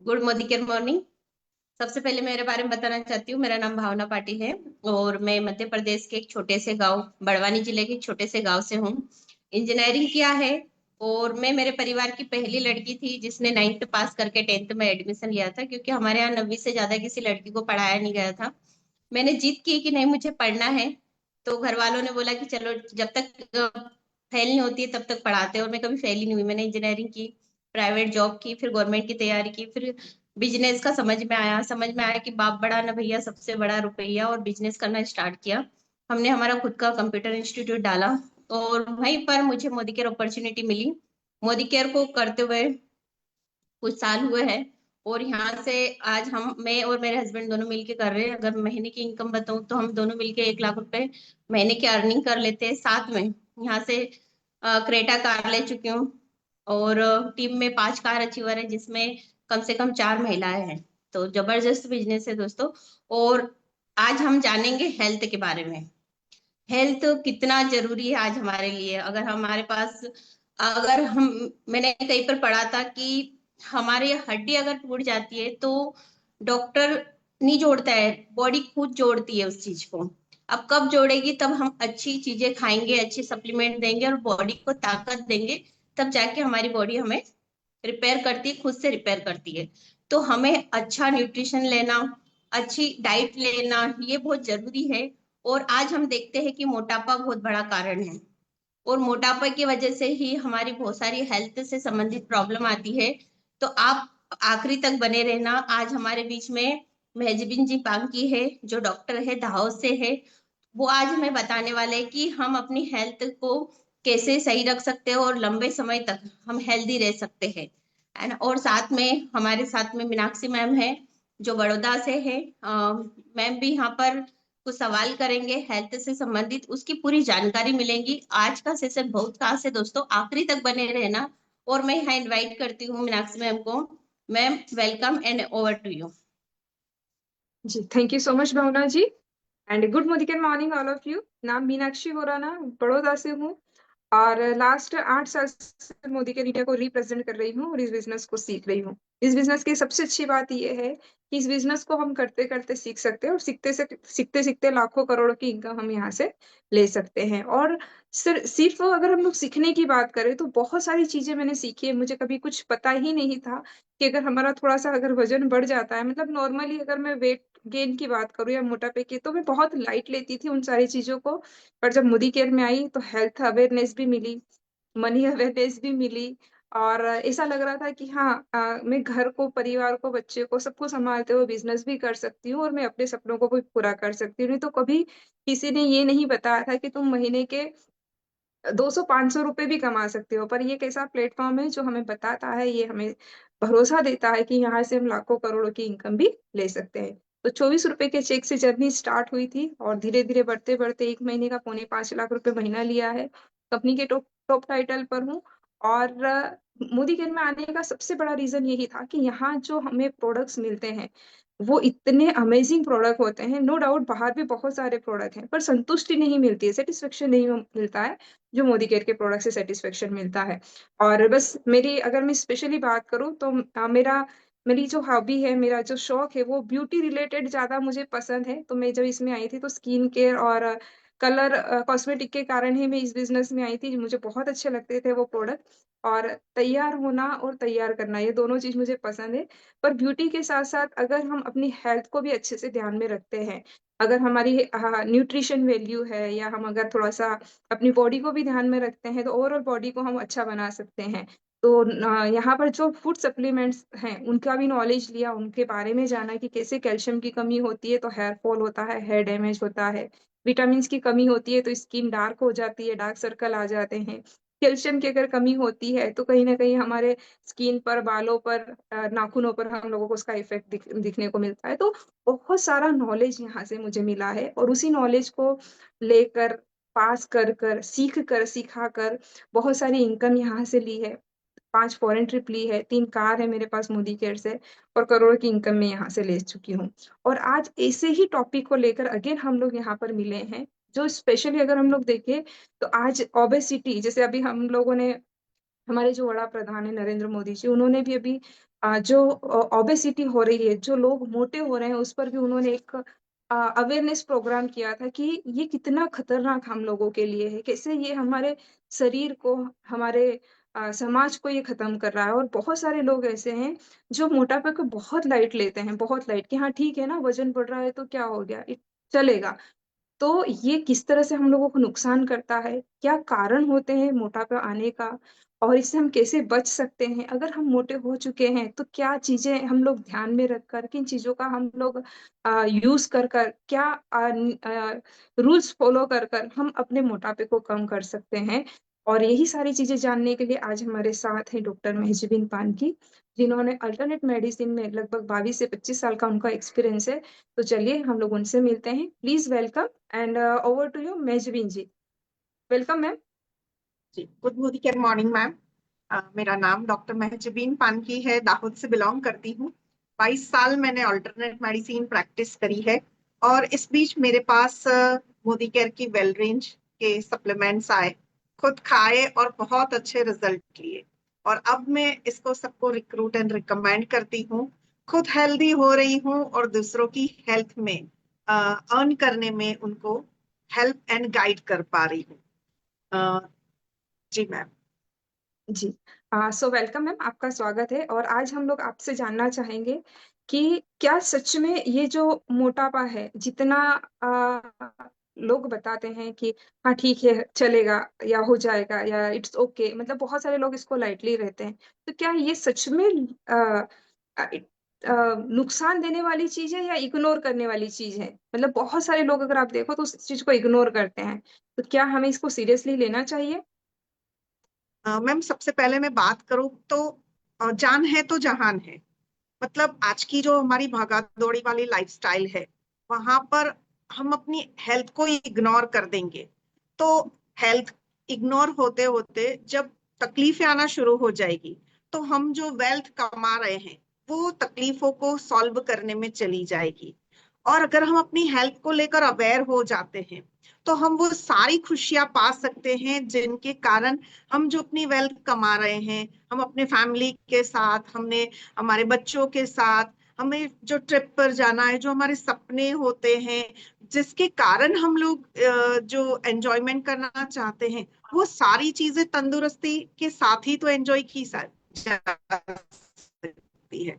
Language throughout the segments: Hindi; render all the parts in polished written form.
Good morning. सबसे पहले मेरे बारे में बताना चाहती हूँ। मेरा नाम भावना पाटिल है और मैं मध्य प्रदेश के एक छोटे से गांव बड़वानी जिले के एक छोटे से गांव से हूँ। इंजीनियरिंग किया है और मैं मेरे परिवार की पहली लड़की थी जिसने 9th पास करके 10th में एडमिशन लिया था, क्योंकि हमारे यहाँ 9वीं से ज्यादा किसी लड़की को पढ़ाया नहीं गया था। मैंने जिद की कि नहीं, मुझे पढ़ना है। तो घर वालों ने बोला कि चलो, जब तक फेल नहीं होती है तब तक पढ़ाते हैं। और मैं कभी फेल ही नहीं हुई। मैंने इंजीनियरिंग की, प्राइवेट जॉब की, फिर गवर्नमेंट की तैयारी की, फिर बिजनेस का समझ में आया कि बाप बड़ा ना भैया, सबसे बड़ा रुपया, और बिजनेस करना स्टार्ट किया। हमने हमारा खुद का कंप्यूटर इंस्टीट्यूट डाला और वहीं पर मुझे मोदी केयर अपॉर्चुनिटी मिली। मोदी केयर को करते हुए कुछ साल हुए हैं और यहाँ से आज मैं और मेरे हस्बैंड दोनों मिलके कर रहे हैं। अगर महीने की इनकम बताऊं तो हम दोनों मिलके 1 लाख रुपए महीने की अर्निंग कर लेते हैं। साथ में यहाँ से क्रेटा कार ले चुकी हूँ और टीम में 5 कार अचीवर है, जिसमें कम से कम 4 महिलाएं हैं। तो जबरदस्त बिजनेस है दोस्तों। और आज हम जानेंगे हेल्थ के बारे में। हेल्थ कितना जरूरी है आज हमारे लिए। अगर हम मैंने कहीं पर पढ़ा था कि हमारी हड्डी अगर टूट जाती है तो डॉक्टर नहीं जोड़ता है, बॉडी खुद जोड़ती है उस चीज को। अब कब जोड़ेगी? तब हम अच्छी चीजें खाएंगे, अच्छे सप्लीमेंट देंगे और बॉडी को ताकत देंगे, तब जाके हमारी बॉडी हमें रिपेयर करती है, खुद से रिपेयर करती है। तो हमें अच्छा न्यूट्रिशन लेना, अच्छी डाइट लेना, ये बहुत जरूरी है। और आज हम देखते हैं कि मोटापा बहुत बड़ा कारण है और मोटापा की वजह से ही हमारी बहुत सारी हेल्थ से संबंधित प्रॉब्लम आती है। तो आप आखिरी तक बने रहना। आज हमारे बीच में मेहजबिन जी पांकी है, जो डॉक्टर है, दाहोद से है। वो आज हमें बताने वाले हैं कि हम अपनी हेल्थ को कैसे सही रख सकते हैं और लंबे समय तक हम हेल्दी रह सकते हैं, है ना। और साथ में हमारे साथ में मीनाक्षी मैम है, जो बड़ौदा से है। मैम भी यहाँ पर कुछ सवाल करेंगे हेल्थ से संबंधित, उसकी पूरी जानकारी मिलेंगी। आज का सेशन बहुत खास है दोस्तों, आखिरी तक बने रहना। और मैं यहाँ इनवाइट करती हूँ मीनाक्षी मैम को। Ma'am, welcome and over to you. जी, thank you so much Bhavna ji. And good morning all of you. नाम मीनाक्षी बोराना, बड़ौदा से हूँ। और लास्ट 8 साल से मोदी के इंडिया को रिप्रेजेंट कर रही हूँ और इस बिजनेस को सीख रही हूँ। इस बिजनेस की सबसे अच्छी बात यह है कि इस बिजनेस को हम करते करते सीख सकते हैं और सीखते सीखते लाखों करोड़ों की इनकम हम यहाँ से ले सकते हैं। और सिर्फ अगर हम लोग सीखने की बात करें तो बहुत सारी चीजें मैंने सीखी है। मुझे कभी कुछ पता ही नहीं था कि अगर हमारा थोड़ा सा अगर वजन बढ़ जाता है, मतलब नॉर्मली अगर मैं वेट गेन की बात करूँ या मोटापे की, तो मैं बहुत लाइट लेती थी उन सारी चीजों को। पर जब मोदी केयर में आई तो हेल्थ अवेयरनेस भी मिली, मनी अवेयरनेस भी मिली। और ऐसा लग रहा था कि हाँ, मैं घर को, परिवार को, बच्चे को, सबको संभालते हुए बिजनेस भी कर सकती हूँ और मैं अपने सपनों को भी पूरा कर सकती हूँ। नहीं तो कभी किसी ने ये नहीं बताया था कि तुम महीने के 200-500 रुपए भी कमा सकते हो। पर ये एक ऐसा प्लेटफॉर्म है जो हमें बताता है, ये हमें भरोसा देता है कि यहाँ से हम लाखों करोड़ों की इनकम भी ले सकते हैं। तो 24 रुपए के चेक से जर्नी स्टार्ट हुई थी और धीरे धीरे बढ़ते बढ़ते 1 महीने का 4.5 लाख रुपए महीना लिया है। कंपनी के टॉप टॉप टाइटल पर हूँ। और मोदी केयर में आने का सबसे बड़ा रीजन यही था कि यहाँ जो हमें प्रोडक्ट्स मिलते हैं वो इतने अमेजिंग प्रोडक्ट होते हैं। नो डाउट बाहर भी बहुत सारे प्रोडक्ट हैं, पर संतुष्टि नहीं मिलती है, सेटिस्फेक्शन नहीं मिलता है जो मोदी केयर के प्रोडक्ट से सेटिस्फेक्शन मिलता है। और बस मेरी, अगर मैं स्पेशली बात करूँ तो मेरी जो हॉबी है, मेरा जो शौक है, वो ब्यूटी रिलेटेड ज्यादा मुझे पसंद है। तो मैं जब इसमें आई थी तो स्किन केयर और कलर कॉस्मेटिक के कारण ही मैं इस बिजनेस में आई थी। मुझे बहुत अच्छे लगते थे वो प्रोडक्ट। और तैयार होना और तैयार करना, ये दोनों चीज मुझे पसंद है। पर ब्यूटी के साथ साथ अगर हम अपनी हेल्थ को भी अच्छे से ध्यान में रखते हैं, अगर हमारी न्यूट्रिशन वैल्यू है, या हम अगर थोड़ा सा अपनी बॉडी को भी ध्यान में रखते हैं, तो ओवरऑल बॉडी को हम अच्छा बना सकते हैं। तो यहाँ पर जो फूड सप्लीमेंट्स हैं उनका भी नॉलेज लिया, उनके बारे में जाना कि कैसे कैल्शियम की कमी होती है तो हेयर फॉल होता है, हेयर डैमेज होता है। विटामिन की कमी होती है तो स्किन डार्क हो जाती है, डार्क सर्कल आ जाते हैं। कैल्शियम की अगर कमी होती है तो कहीं ना कहीं हमारे स्किन पर, बालों पर, नाखूनों पर हम लोगों को उसका इफेक्ट दिखने को मिलता है। तो बहुत सारा नॉलेज यहाँ से मुझे मिला है और उसी नॉलेज को लेकर, पास कर कर, सीख कर, सिखा कर बहुत सारी इनकम यहाँ से ली है। 5 फॉरेन ट्रिप ली है, 3 कार है मेरे पास मोदी केयर से, और करोड़ों की इनकम मैं यहाँ से ले चुकी हूँ। और आज ऐसे ही टॉपिक को लेकर अगेन हम लोग यहाँ पर मिले हैं, जो स्पेशली अगर हम लोग देखें तो आज ओबेसिटी, जैसे अभी हम लोगों ने, हमारे जो बड़ा प्रधान है नरेंद्र मोदी जी, उन्होंने भी अभी जो ओबेसिटी हो रही है, जो लोग मोटे हो रहे हैं, उस पर भी उन्होंने एक अवेयरनेस प्रोग्राम किया था कि ये कितना खतरनाक हम लोगों के लिए है, कैसे ये हमारे शरीर को, हमारे समाज को ये खत्म कर रहा है। और बहुत सारे लोग ऐसे हैं जो मोटापे को बहुत लाइट लेते हैं, बहुत लाइट, कि हाँ ठीक है ना, वजन बढ़ रहा है तो क्या हो गया, चलेगा। तो ये किस तरह से हम लोगों को नुकसान करता है, क्या कारण होते हैं मोटापा आने का, और इससे हम कैसे बच सकते हैं। अगर हम मोटे हो चुके हैं तो क्या चीजें हम लोग ध्यान में रखकर, किन चीजों का हम लोग यूज कर कर, क्या रूल्स फॉलो कर कर हम अपने मोटापे को कम कर सकते हैं। और यही सारी चीजें जानने के लिए आज हमारे साथ हैं डॉक्टर महजबीन पानकी, जिन्होंने अल्टरनेट मेडिसिन में लगभग 22 से 25 साल का उनका एक्सपीरियंस है। तो चलिए हम लोग उनसे मिलते हैं। Please welcome and over to you Mehjabeen ji. Welcome ma'am. जी, गुड मॉर्निंग मैम। मेरा नाम डॉक्टर महजबीन पानकी है, दाहोद से बिलोंग करती हूँ। 22 साल मैंने अल्टरनेट मेडिसिन प्रैक्टिस करी है और इस बीच मेरे पास मोदी केयर की वेल रेंज के सप्लीमेंट्स आए, खुद खाए और बहुत अच्छे रिजल्ट लिए। और अब मैं इसको सबको रिक्रूट एंड रिकमेंड करती हूँ। खुद हेल्दी हो रही हूँ और दूसरों की हेल्थ में अर्न करने में उनको हेल्प एंड गाइड कर पा रही हूँ। जी मैम। जी, सो वेलकम मैम, आपका स्वागत है। और आज हम लोग आपसे जानना चाहेंगे कि क्या सच में ये जो मोटापा है, जितना लोग बताते हैं कि हाँ ठीक है, चलेगा या हो जाएगा या इट्स ओके, मतलब बहुत सारे लोग इसको लाइटली रहते हैं, तो क्या ये सच में आ, नुकसान देने वाली चीज है या इग्नोर करने वाली चीज है। मतलब बहुत सारे लोग, अगर आप देखो तो उस चीज को इग्नोर करते हैं, तो क्या हमें इसको सीरियसली लेना चाहिए। मैम, सबसे पहले मैं बात करूं तो जान है तो जहान है। मतलब आज की जो हमारी भागा दौड़ी वाली लाइफस्टाइल है, वहां पर हम अपनी हेल्थ को इग्नोर कर देंगे तो हेल्थ इग्नोर होते होते जब तकलीफें आना शुरू हो जाएगी, तो हम जो वेल्थ कमा रहे हैं वो तकलीफों को सॉल्व करने में चली जाएगी। और अगर हम अपनी हेल्थ को लेकर अवेयर हो जाते हैं तो हम वो सारी खुशियां पा सकते हैं जिनके कारण हम जो अपनी वेल्थ कमा रहे हैं, हम अपने फैमिली के साथ, हमने हमारे बच्चों के साथ, हमें जो ट्रिप पर जाना है, जो हमारे सपने होते हैं, जिसके कारण हम लोग जो एंजॉयमेंट करना चाहते हैं, वो सारी चीजें तंदुरुस्ती के साथ ही तो एंजॉय की जा सकती है।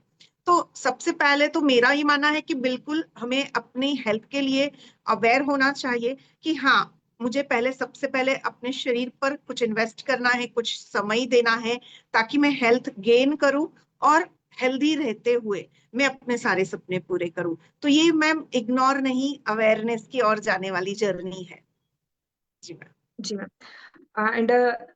तो सबसे पहले तो मेरा ये मानना है कि बिल्कुल हमें अपनी हेल्थ के लिए अवेयर होना चाहिए कि हाँ, मुझे पहले सबसे पहले अपने शरीर पर कुछ इन्वेस्ट करना है, कुछ समय देना है, ताकि मैं हेल्थ गेन करूं और हेल्दी रहते हुए मैं अपने सारे सपने पूरे करूं। तो ये मैम इग्नोर नहीं, अवेयरनेस की ओर जाने वाली जर्नी है। जी मैम। जी मैम। एंड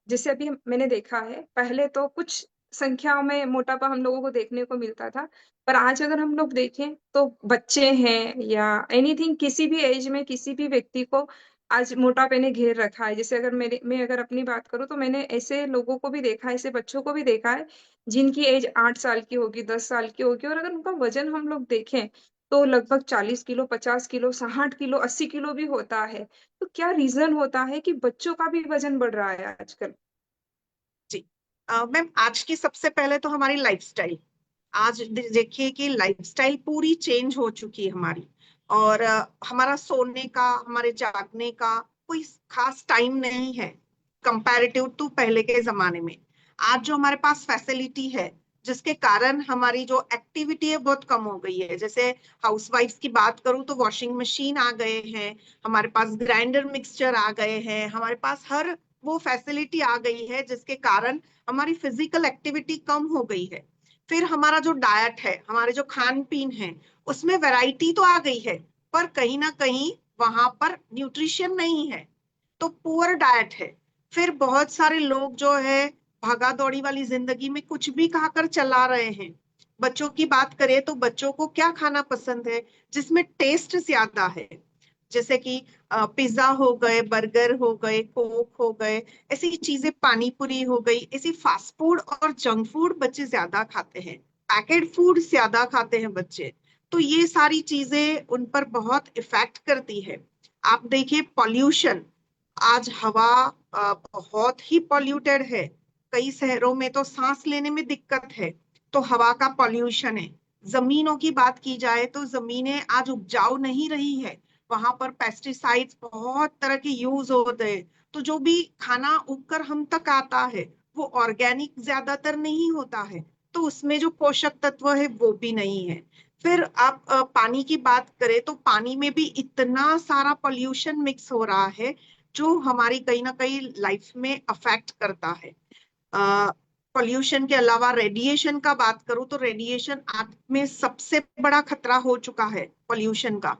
जैसे अभी मैंने देखा है, पहले तो कुछ संख्याओं में मोटापा हम लोगों को देखने को मिलता था, पर आज अगर हम लोग देखें तो बच्चे हैं या एनीथिंग, किसी भी एज में किसी भी व्यक्ति को आज मोटापे ने घेर रखा है। जैसे अगर मैं अगर अपनी बात करूं तो मैंने ऐसे लोगों को भी देखा है, ऐसे बच्चों को भी देखा है जिनकी एज 8 साल की होगी, 10 साल की होगी, और अगर उनका वजन हम लोग देखें तो लगभग 40 किलो, 50 किलो, 60 किलो, 80 किलो भी होता है। तो क्या रीजन होता है कि बच्चों का भी वजन बढ़ रहा है आजकल। जी मैम, आज की सबसे पहले तो हमारी लाइफस्टाइल, आज देखिए कि लाइफस्टाइल पूरी चेंज हो चुकी है हमारी। और हमारा सोने का, हमारे जागने का कोई खास टाइम नहीं है कंपैरेटिव टू पहले के जमाने में। आज जो हमारे पास फैसिलिटी है, जिसके कारण हमारी जो एक्टिविटी है बहुत कम हो गई है। जैसे हाउसवाइफ्स की बात करूं तो वॉशिंग मशीन आ गए हैं, हमारे पास ग्राइंडर मिक्सचर आ गए हैं, हमारे पास हर वो फैसिलिटी आ गई है जिसके कारण हमारी फिजिकल एक्टिविटी कम हो गई है। फिर हमारा जो डाइट है, हमारे जो खान पीन है, उसमें वैरायटी तो आ गई है, पर कहीं ना कहीं वहां पर न्यूट्रिशन नहीं है, तो पुअर डाइट है। फिर बहुत सारे लोग जो है भागा दौड़ी वाली जिंदगी में कुछ भी खाकर चला रहे हैं। बच्चों की बात करें तो बच्चों को क्या खाना पसंद है जिसमें टेस्ट ज्यादा है, जैसे कि पिज्जा हो गए, बर्गर हो गए, कोक हो गए, ऐसी चीजें, पानी पूरी हो गई, ऐसी फास्ट फूड और जंक फूड बच्चे ज्यादा खाते हैं, पैकेट फूड ज्यादा खाते हैं बच्चे। तो ये सारी चीजें उन पर बहुत इफेक्ट करती है। आप देखिए पॉल्यूशन, आज हवा बहुत ही पॉल्यूटेड है। कई शहरों में तो सांस लेने में दिक्कत है। तो हवा का पॉल्यूशन है। जमीनों की बात की जाए तो जमीनें आज उपजाऊ नहीं रही है, वहां पर पेस्टिसाइड्स बहुत तरह के यूज होते हैं। तो जो भी खाना उगकर हम तक आता है वो ऑर्गेनिक ज्यादातर नहीं होता है, तो उसमें जो पोषक तत्व है वो भी नहीं है। फिर आप पानी की बात करें तो पानी में भी इतना सारा पोल्यूशन मिक्स हो रहा है जो हमारी कहीं ना कहीं लाइफ में अफेक्ट करता है। पोल्यूशन के अलावा रेडिएशन का बात करूं तो रेडिएशन आज में सबसे बड़ा खतरा हो चुका है पोल्यूशन का,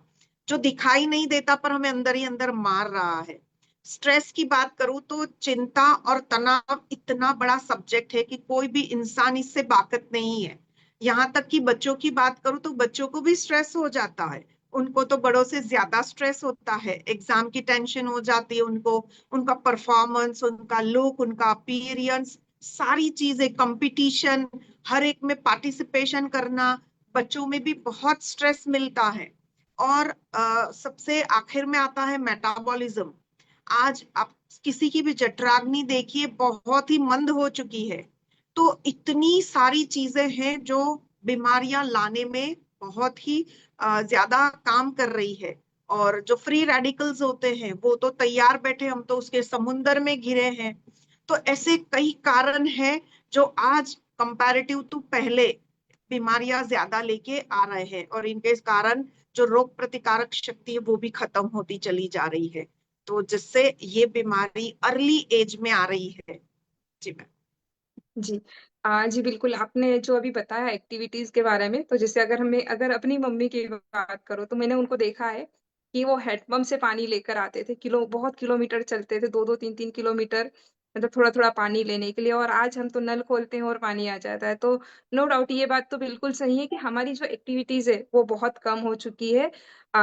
जो दिखाई नहीं देता पर हमें अंदर ही अंदर मार रहा है। स्ट्रेस की बात करूं तो चिंता और तनाव इतना बड़ा सब्जेक्ट है कि कोई भी इंसान इससे बाकत नहीं है। यहाँ तक कि बच्चों की बात करूं तो बच्चों को भी स्ट्रेस हो जाता है, उनको तो बड़ों से ज्यादा स्ट्रेस होता है, एग्जाम की टेंशन हो जाती है उनको, उनका परफॉर्मेंस, उनका लुक, उनका अपीयरेंस, सारी चीजें, कंपटीशन, हर एक में पार्टिसिपेशन करना, बच्चों में भी बहुत स्ट्रेस मिलता है। और सबसे आखिर में आता है मेटाबॉलिज्म। आज आप किसी की भी जठराग्नि देखिए, बहुत ही मंद हो चुकी है। तो इतनी सारी चीजें हैं जो बीमारियां लाने में बहुत ही ज्यादा काम कर रही है। और जो फ्री रेडिकल्स होते हैं वो तो तैयार बैठे, हम तो उसके समुंदर में घिरे हैं। तो ऐसे कई कारण हैं जो आज कंपैरेटिव टू पहले बीमारियां ज्यादा लेके आ रहे हैं, और इनके कारण जो रोग प्रतिकारक शक्ति है वो भी खत्म होती चली जा रही है, तो जिससे ये बीमारी अर्ली एज में आ रही है। जी मैम। जी। जी बिल्कुल, आपने जो अभी बताया एक्टिविटीज के बारे में, तो जैसे अगर अपनी मम्मी की बात करो तो मैंने उनको देखा है कि वो हैंडपंप से पानी लेकर आते थे, बहुत किलोमीटर चलते थे, 2-2 3-3 किलोमीटर, मतलब थोड़ा थोड़ा पानी लेने के लिए। और आज हम तो नल खोलते हैं और पानी आ जाता है। तो नो डाउट ये बात तो बिल्कुल सही है कि हमारी जो एक्टिविटीज है वो बहुत कम हो चुकी है।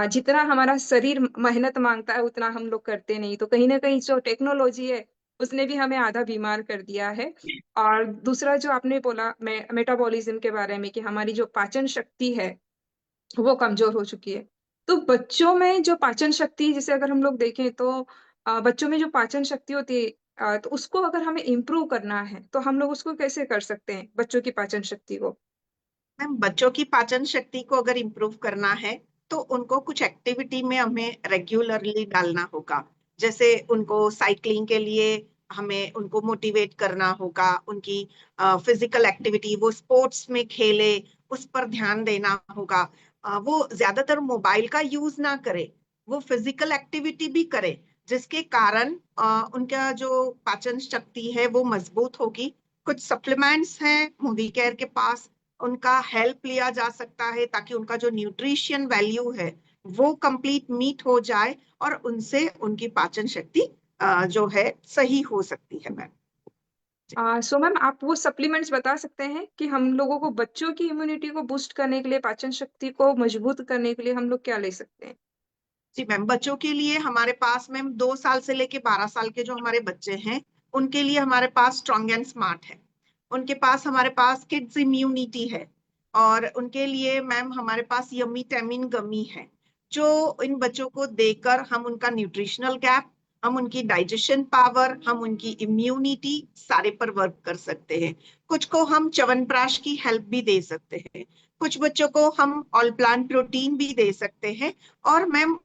जितना हमारा शरीर मेहनत मांगता है उतना हम लोग करते नहीं। तो कहीं ना कहीं जो टेक्नोलॉजी है उसने भी हमें आधा बीमार कर दिया है। और दूसरा जो आपने बोला मेटाबॉलिज्म के बारे में, कि हमारी जो पाचन शक्ति है वो कमजोर हो चुकी है। तो बच्चों में जो पाचन शक्ति, जैसे अगर हम लोग देखें तो बच्चों में जो पाचन शक्ति होती है, तो उसको अगर हमें इम्प्रूव करना है तो हम लोग उसको कैसे कर सकते हैं, बच्चों की पाचन शक्ति को? मैम, बच्चों की पाचन शक्ति को अगर इम्प्रूव करना है तो उनको कुछ एक्टिविटी में हमें रेगुलरली डालना होगा। जैसे उनको साइकिलिंग के लिए हमें उनको मोटिवेट करना होगा, उनकी फिजिकल एक्टिविटी, वो स्पोर्ट्स में खेले, उस पर ध्यान देना होगा। वो ज्यादातर मोबाइल का यूज ना करे, वो फिजिकल एक्टिविटी भी करे, जिसके कारण उनका जो पाचन शक्ति है वो मजबूत होगी। कुछ सप्लीमेंट्स हैं मोदी केयर के पास, उनका हेल्प लिया जा सकता है ताकि उनका जो न्यूट्रिशन वैल्यू है वो कंप्लीट मीट हो जाए, और उनसे उनकी पाचन शक्ति जो है सही हो सकती है मैम। सो मैम, आप वो सप्लीमेंट्स बता सकते हैं कि हम लोगों को बच्चों की इम्यूनिटी को बूस्ट करने के लिए, पाचन शक्ति को मजबूत करने के लिए हम लोग क्या ले सकते हैं? जी मैम, बच्चों के लिए हमारे पास मैम 2 साल से लेके 12 साल के जो हमारे बच्चे हैं उनके लिए हमारे पास स्ट्रॉन्ग एंड स्मार्ट है। उनके पास हमारे पास किड्स इम्यूनिटी है, और उनके लिए मैम हमारे पास यम्मी टेमिन गमी है, जो इन बच्चों को देकर हम उनका न्यूट्रिशनल गैप, हम उनकी डाइजेशन पावर, हम उनकी इम्यूनिटी सारे पर वर्क कर सकते हैं। कुछ को हम च्यवनप्राश की हेल्प भी दे सकते हैं, कुछ बच्चों को हम ऑल प्लांट प्रोटीन भी दे सकते हैं, और मैम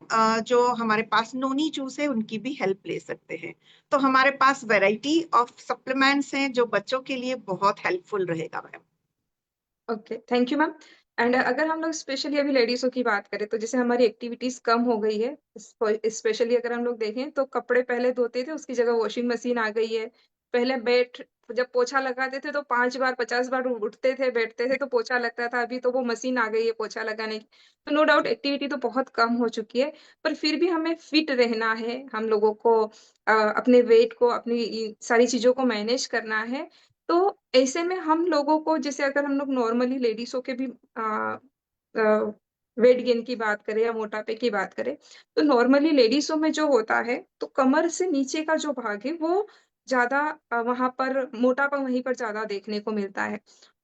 जो हमारे पास नोनी जूस है उनकी भी हेल्प ले सकते हैं। तो हमारे पास वैरायटी ऑफ सप्लीमेंट्स हैं जो बच्चों के लिए बहुत हेल्पफुल रहेगा ma'am. Okay, thank you ma'am. And अगर हम लोग स्पेशली अभी लेडीजों की बात करें, तो जैसे हमारी एक्टिविटीज कम हो गई है, स्पेशली अगर हम लोग देखें तो कपड़े पहले धोते थे, उसकी जगह वॉशिंग मशीन आ गई है। पहले जब पोछा लगाते थे तो 5 बार 50 बार उठते थे, बैठते थे तो पोछा लगता था। अभी तो वो मशीन आ गई है पोछा लगाने की। तो नो डाउट एक्टिविटी तो बहुत कम हो चुकी है, पर फिर भी हमें फिट रहना है, हम लोगों को अपने वेट को, अपनी सारी चीजों को मैनेज करना है। तो ऐसे में हम लोगों को, जैसे अगर हम लोग नॉर्मली लेडीजों के भी वेट गेन की बात करें या मोटापे की बात करें, तो नॉर्मली लेडीजों में जो होता है तो कमर से नीचे का जो भाग है वो ज्यादा, वहां पर मोटापा वहीं पर ज्यादा देखने को मिलता है।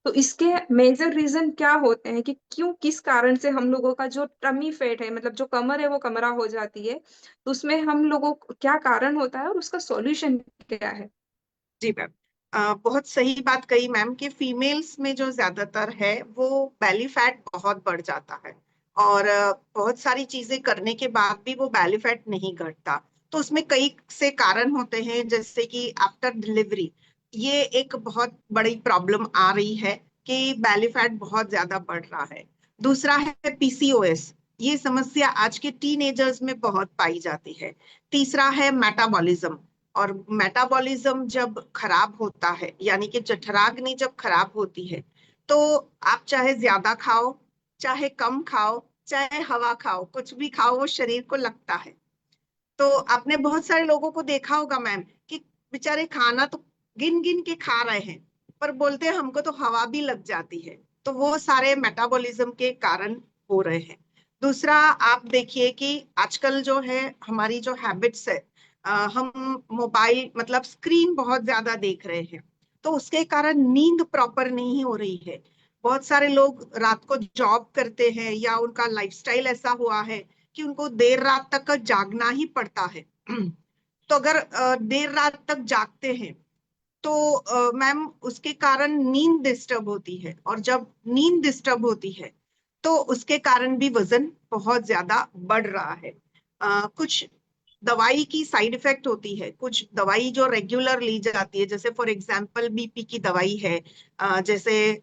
तो इसके मेजर रीजन क्या होते हैं, कि क्यों, किस कारण से हम लोगों का जो टमी फैट है, मतलब जो कमर है वो कमरा हो जाती है, तो उसमें हम लोगों को क्या कारण होता है और उसका सॉल्यूशन क्या है? जी मैम, बहुत सही बात कही मैम कि फीमेल्स में जो ज्यादातर है वो बैली फैट बहुत बढ़ जाता है, और बहुत सारी चीजें करने के बाद भी वो बैली फैट नहीं घटता। तो उसमें कई से कारण होते हैं, जैसे कि आफ्टर डिलीवरी ये एक बहुत बड़ी प्रॉब्लम आ रही है कि बैली फैट बहुत ज्यादा बढ़ रहा है। दूसरा है पीसीओएस, ये समस्या आज के टीनेजर्स में बहुत पाई जाती है। तीसरा है मेटाबॉलिज्म, और मेटाबॉलिज्म जब खराब होता है, यानी कि जठराग्नि जब खराब होती है, तो आप चाहे ज्यादा खाओ, चाहे कम खाओ, चाहे हवा खाओ, कुछ भी खाओ, वो शरीर को लगता है। तो आपने बहुत सारे लोगों को देखा होगा मैम कि बेचारे खाना तो गिन गिन के खा रहे हैं, पर बोलते हैं हमको तो हवा भी लग जाती है। तो वो सारे मेटाबॉलिज्म के कारण हो रहे हैं। दूसरा, आप देखिए कि आजकल जो है हमारी जो हैबिट्स है, हम मोबाइल मतलब स्क्रीन बहुत ज्यादा देख रहे हैं, तो उसके कारण नींद प्रॉपर नहीं हो रही है। बहुत सारे लोग रात को जॉब करते हैं या उनका लाइफस्टाइल ऐसा हुआ है कि उनको देर रात तक जागना ही पड़ता है। तो अगर देर रात तक जागते हैं तो मैम उसके कारण नींद डिस्टर्ब होती है, और जब नींद डिस्टर्ब होती है तो उसके कारण भी वजन बहुत ज्यादा बढ़ रहा है। कुछ दवाई की साइड इफेक्ट होती है, कुछ दवाई जो रेगुलर ली जाती है, जैसे फॉर एग्जांपल बीपी की दवाई है, जैसे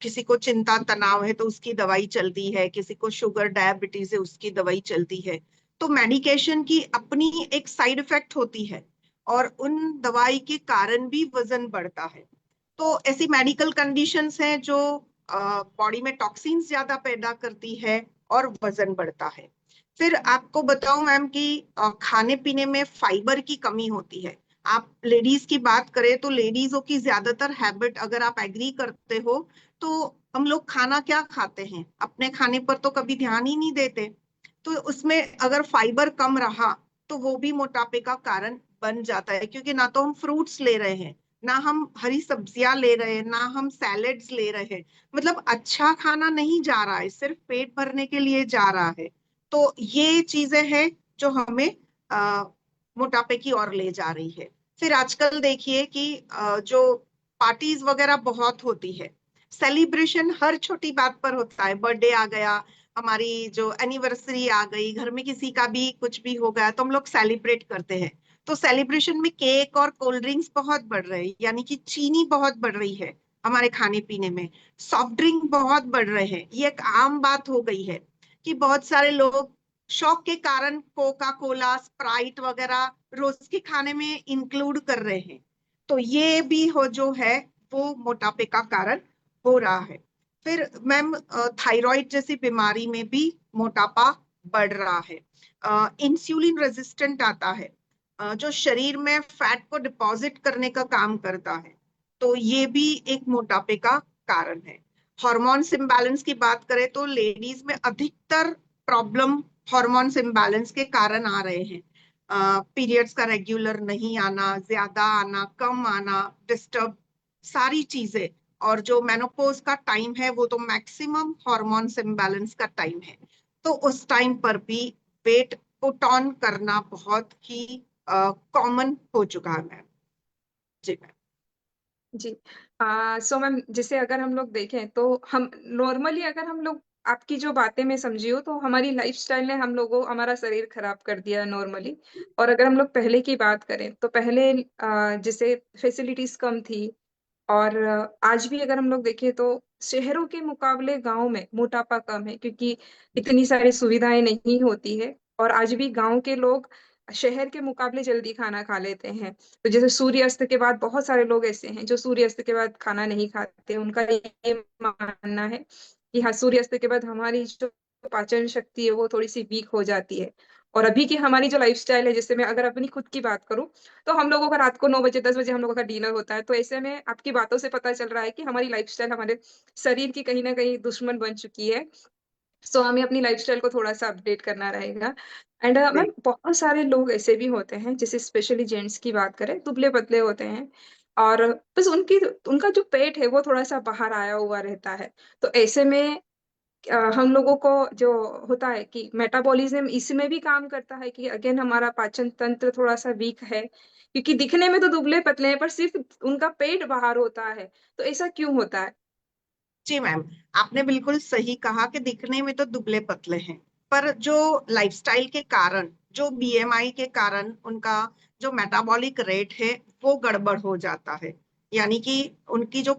किसी को चिंता तनाव है तो उसकी दवाई चलती है, किसी को शुगर डायबिटीज है उसकी दवाई चलती है। तो मेडिकेशन की अपनी एक साइड इफेक्ट होती है, और उन दवाई के कारण भी वजन बढ़ता है। तो ऐसी मेडिकल कंडीशंस हैं जो बॉडी में टॉक्सिन्स ज्यादा पैदा करती है और वजन बढ़ता है। फिर आपको बताऊं मैम कि खाने पीने में फाइबर की कमी होती है। आप लेडीज की बात करें तो लेडीजों की ज्यादातर हैबिट, अगर आप एग्री करते हो, तो हम लोग खाना क्या खाते हैं, अपने खाने पर तो कभी ध्यान ही नहीं देते। तो उसमें अगर फाइबर कम रहा तो वो भी मोटापे का कारण बन जाता है, क्योंकि ना तो हम फ्रूट्स ले रहे हैं, ना हम हरी सब्जियां ले रहे हैं, ना हम सैलेड्स ले रहे हैं। मतलब अच्छा खाना नहीं जा रहा है, सिर्फ पेट भरने के लिए जा रहा है। तो ये चीजें हैं जो हमें आ, मोटापे की ओर ले जा रही है। फिर आजकल देखिए कि जो पार्टीज वगैरह बहुत होती है, सेलिब्रेशन हर छोटी बात पर होता है। बर्थडे आ गया, हमारी जो एनिवर्सरी आ गई, घर में किसी का भी कुछ भी हो गया तो हम लोग सेलिब्रेट करते हैं। तो सेलिब्रेशन में केक और कोल्ड ड्रिंक्स बहुत बढ़ रहे हैं, यानी कि चीनी बहुत बढ़ रही है हमारे खाने पीने में। सॉफ्ट ड्रिंक बहुत बढ़ रहे हैं, ये एक आम बात हो गई है कि बहुत सारे लोग शौक के कारण कोका कोला स्प्राइट वगैरह रोज के खाने में इंक्लूड कर रहे हैं। तो ये भी हो जो है वो मोटापे का कारण हो रहा है। फिर मैम थायराइड जैसी बीमारी में भी मोटापा बढ़ रहा है। इंसुलिन रेजिस्टेंट आता है, जो शरीर में फैट को डिपॉजिट करने का काम करता है। तो ये भी एक मोटापे का कारण है। हार्मोन्स इम्बैलेंस की बात करें तो लेडीज में अधिकतर प्रॉब्लम हार्मोन्स इम्बैलेंस के कारण आ रहे हैं। पीरियड्स का रेगुलर नहीं आना, ज्यादा आना, कम आना, डिस्टर्ब, सारी चीजें। और जो मेनोपॉज का टाइम है वो तो मैक्सिमम हार्मोन्स इम्बैलेंस का टाइम है। तो उस टाइम पर भी वेट पुट ऑन करना बहुत ही कॉमन हो चुका है मैम। जी मैम। जी। सो मैम, जैसे अगर हम लोग देखें तो हम नॉर्मली, अगर हम लोग आपकी जो बातें मैं समझी हो, तो हमारी लाइफस्टाइल ने हम लोगों हमारा शरीर खराब कर दिया है नॉर्मली। और अगर हम लोग पहले की बात करें तो पहले जैसे फैसिलिटीज कम थी, और आज भी अगर हम लोग देखें तो शहरों के मुकाबले गांव में मोटापा कम है, क्योंकि इतनी सारी सुविधाएं नहीं होती है। और आज भी गांव के लोग शहर के मुकाबले जल्दी खाना खा लेते हैं। तो जैसे सूर्यास्त के बाद बहुत सारे लोग ऐसे हैं जो सूर्यास्त के बाद खाना नहीं खाते। उनका ये मानना है कि हाँ, सूर्यास्त के बाद हमारी जो पाचन शक्ति है वो थोड़ी सी वीक हो जाती है। और अभी की हमारी जो लाइफस्टाइल है, जैसे मैं अगर अपनी खुद की बात करूं, तो हम लोगों का रात को 9 बजे 10 बजे हम लोगों का डिनर होता है। तो ऐसे में आपकी बातों से पता चल रहा है कि हमारी लाइफस्टाइल हमारे शरीर की कहीं ना कहीं दुश्मन बन चुकी है। सो हमें अपनी लाइफस्टाइल को थोड़ा सा अपडेट करना रहेगा। एंड मैम, बहुत सारे लोग ऐसे भी होते हैं, जैसे स्पेशली जेंट्स की बात करें, दुबले पतले होते हैं, और बस उनका जो पेट है वो थोड़ा सा बाहर आया हुआ रहता है। तो ऐसे में हम लोगों को जो होता है कि मेटाबॉलिज्म इसमें भी काम करता है कि अगेन हमारा पाचन तंत्र थोड़ा सा वीक है, क्योंकि दिखने में तो दुबले पतले हैं पर सिर्फ उनका पेट बाहर होता है, तो ऐसा क्यों होता है? जी मैम, आपने बिल्कुल सही कहा कि दिखने में तो दुबले पतले हैं, पर जो लाइफस्टाइल के कारण, जो बीएमआई के कारण उनका जो मेटाबॉलिक रेट है वो गड़बड़ हो जाता है। यानी कि उनकी जो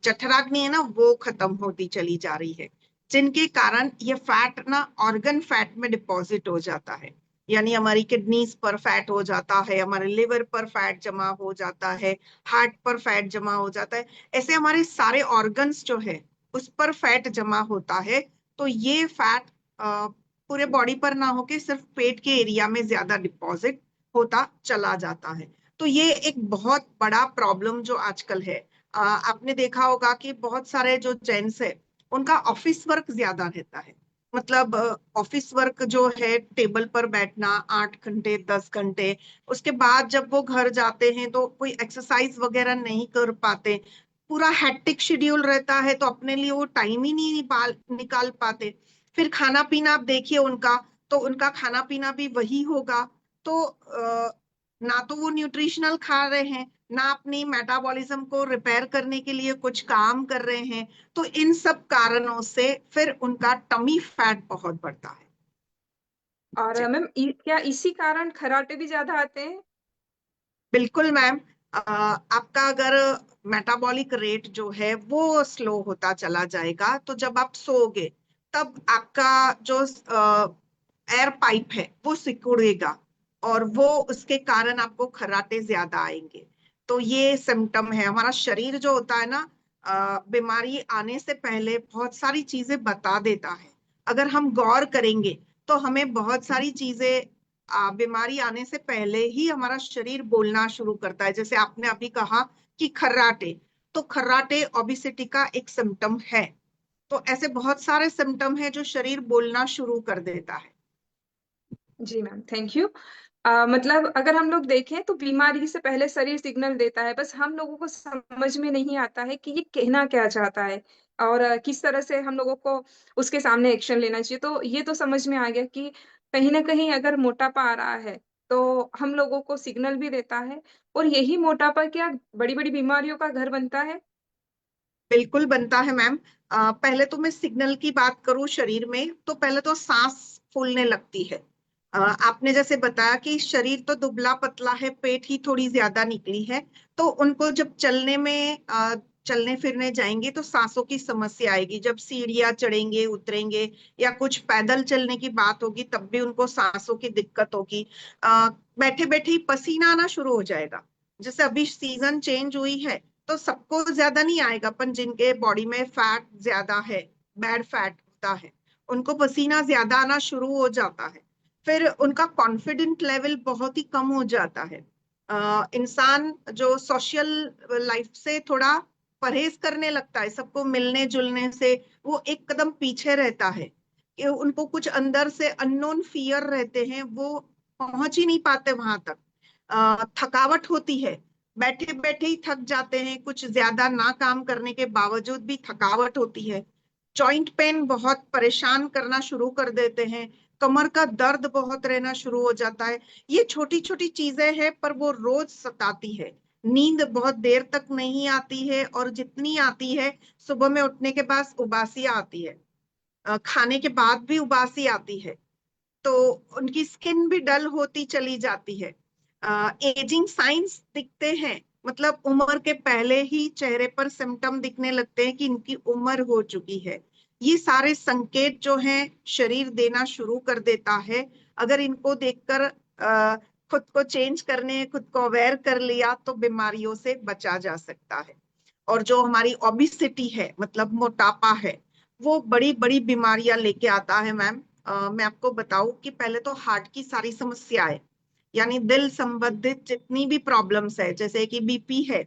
जठराग्नि है ना वो खत्म होती चली जा रही है, जिनके कारण ये फैट ना ऑर्गन फैट में डिपॉजिट हो जाता है। यानी हमारी किडनीज पर फैट हो जाता है, हमारे लिवर पर फैट जमा हो जाता है, हार्ट पर फैट जमा हो जाता है। ऐसे हमारे सारे ऑर्गन्स जो है उस पर फैट जमा होता है। तो ये फैट पूरे बॉडी पर ना होके सिर्फ पेट के एरिया में ज्यादा डिपॉजिट होता चला जाता है। तो ये एक बहुत बड़ा प्रॉब्लम जो आजकल है। आपने देखा होगा कि बहुत सारे जो जेंट्स है उनका ऑफिस वर्क ज्यादा रहता है। मतलब ऑफिस वर्क जो है, टेबल पर बैठना 8 घंटे 10 घंटे, उसके बाद जब वो घर जाते हैं तो कोई एक्सरसाइज वगैरह नहीं कर पाते, पूरा हैट्रिक शेड्यूल रहता है, तो अपने लिए वो टाइम ही नहीं निकाल पाते। फिर खाना पीना आप देखिए उनका, तो उनका खाना पीना भी वही होगा। तो ना तो वो न्यूट्रिशनल खा रहे हैं, ना अपनी मेटाबॉलिज्म को रिपेयर करने के लिए कुछ काम कर रहे हैं। तो इन सब कारणों से फिर उनका टमी फैट बहुत बढ़ता है। और जी मैम क्या इसी कारण खर्राटे भी ज्यादा आते हैं? बिल्कुल मैम। आपका अगर मेटाबॉलिक रेट जो है वो स्लो होता चला जाएगा, तो जब आप सोओगे तब आपका जो एयर पाइप है वो सिकुड़ेगा, और वो उसके कारण आपको खर्राटे ज्यादा आएंगे। तो ये सिम्टम है। हमारा शरीर जो होता है ना, बीमारी आने से पहले बहुत सारी चीजें बता देता है। अगर हम गौर करेंगे तो हमें बहुत सारी चीजें बीमारी आने से पहले ही हमारा शरीर बोलना शुरू करता है। जैसे आपने अभी कहा कि खर्राटे, तो खर्राटे ओबिसिटी का एक सिम्टम है। तो ऐसे बहुत सारे सिम्टम है जो शरीर बोलना शुरू कर देता है। जी मैम, थैंक यू। मतलब अगर हम लोग देखें तो बीमारी से पहले शरीर सिग्नल देता है, बस हम लोगों को समझ में नहीं आता है कि ये कहना क्या चाहता है और किस तरह से हम लोगों को उसके सामने एक्शन लेना चाहिए। तो ये तो समझ में आ गया कि कहीं ना कहीं अगर मोटापा आ रहा है तो हम लोगों को सिग्नल भी देता है, और यही मोटापा क्या बड़ी बड़ी बीमारियों का घर बनता है? बिल्कुल बनता है मैम। पहले तो मैं सिग्नल की बात करूं शरीर में, तो पहले तो सांस फूलने लगती है। आपने जैसे बताया कि शरीर तो दुबला पतला है, पेट ही थोड़ी ज्यादा निकली है, तो उनको जब चलने में चलने फिरने जाएंगे तो सांसों की समस्या आएगी। जब सीढ़ियां चढ़ेंगे उतरेंगे या कुछ पैदल चलने की बात होगी तब भी उनको सांसों की दिक्कत होगी। बैठे बैठे ही पसीना आना शुरू हो जाएगा। जैसे अभी सीजन चेंज हुई है, तो सबको ज्यादा नहीं आएगा, पर जिनके बॉडी में फैट ज्यादा है, बैड फैट होता है, उनको पसीना ज्यादा आना शुरू हो जाता है। फिर उनका कॉन्फिडेंट लेवल बहुत ही कम हो जाता है। इंसान जो सोशल लाइफ से थोड़ा परहेज करने लगता है, सबको मिलने जुलने से वो एक कदम पीछे रहता है, कि उनको कुछ अंदर से अननोन फियर रहते हैं, वो पहुंच ही नहीं पाते वहां तक। थकावट होती है, बैठे बैठे ही थक जाते हैं, कुछ ज्यादा ना काम करने के बावजूद भी थकावट होती है। जॉइंट पेन बहुत परेशान करना शुरू कर देते हैं, कमर का दर्द बहुत रहना शुरू हो जाता है। ये छोटी छोटी चीजें हैं पर वो रोज सताती है। नींद बहुत देर तक नहीं आती है, और जितनी आती है सुबह में उठने के बाद उबासी आती है, खाने के बाद भी उबासी आती है। तो उनकी स्किन भी डल होती चली जाती है। एजिंग साइंस दिखते हैं, मतलब उम्र के पहले ही चेहरे पर सिम्टम दिखने लगते हैं कि इनकी उम्र हो चुकी है। ये सारे संकेत जो हैं शरीर देना शुरू कर देता है। अगर इनको देखकर खुद को चेंज करने, खुद को अवेयर कर लिया तो बीमारियों से बचा जा सकता है। और जो हमारी ओबिसिटी है, मतलब मोटापा है, वो बड़ी बड़ी बीमारियां लेके आता है मैम। मैं आपको बताऊं कि पहले तो हार्ट की सारी समस्याएं, यानी दिल संबंधित जितनी भी प्रॉब्लम्स है, जैसे कि बीपी है,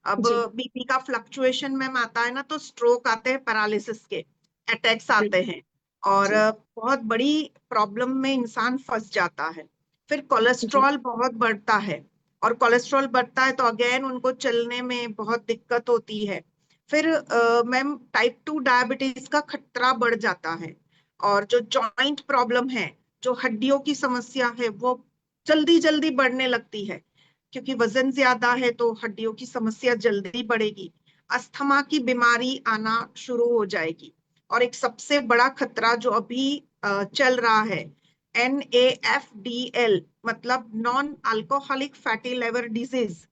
अब जी बीपी का फ्लक्चुएशन मैम आता है ना, तो स्ट्रोक आते हैं, पैरालिसिस के अटैक्स आते हैं, और जी बहुत बड़ी प्रॉब्लम में इंसान फंस जाता है। फिर जी कोलेस्ट्रॉल बहुत बढ़ता है, और कोलेस्ट्रॉल बढ़ता है तो अगेन उनको चलने में बहुत दिक्कत होती है। फिर मैम टाइप 2 डायबिटीज का खतरा बढ़ जाता है। और जो जॉइंट प्रॉब्लम है, जो हड्डियों की समस्या है, वो जल्दी जल्दी बढ़ने लगती है, क्योंकि वजन ज्यादा है तो हड्डियों की समस्या जल्दी बढ़ेगी। अस्थमा की बीमारी आना शुरू हो जाएगी। और एक सबसे बड़ा खतरा जो अभी चल रहा है, NAFDL, मतलब non alcoholic fatty liver disease,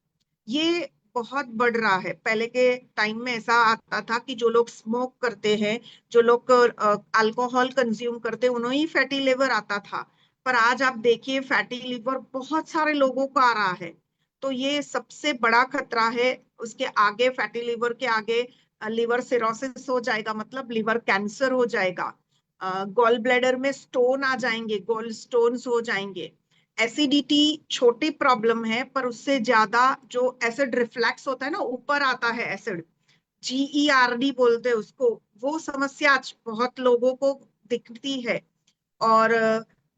ये बहुत बढ़ रहा है। पहले के टाइम में ऐसा आता था कि जो लोग स्मोक करते हैं, जो लोग अल्कोहल कंज्यूम करते हैं, उन्हें ही फैटी लिवर आता था। पर आज आप देखिए फैटी लिवर बहुत सारे लोगों को आ रहा है। तो ये सबसे बड़ा खतरा है। उसके आगे, फैटी लिवर के आगे लिवर सिरोसिस हो जाएगा, मतलब लिवर कैंसर हो जाएगा। गॉल ब्लैडर में स्टोन आ जाएंगे, गॉल स्टोन्स हो जाएंगे। एसिडिटी छोटी प्रॉब्लम है, पर उससे ज्यादा जो एसिड रिफ्लैक्स होता है ना, ऊपर आता है एसिड, GERD बोलते हैं उसको, वो समस्या आज बहुत लोगों को दिखती है। और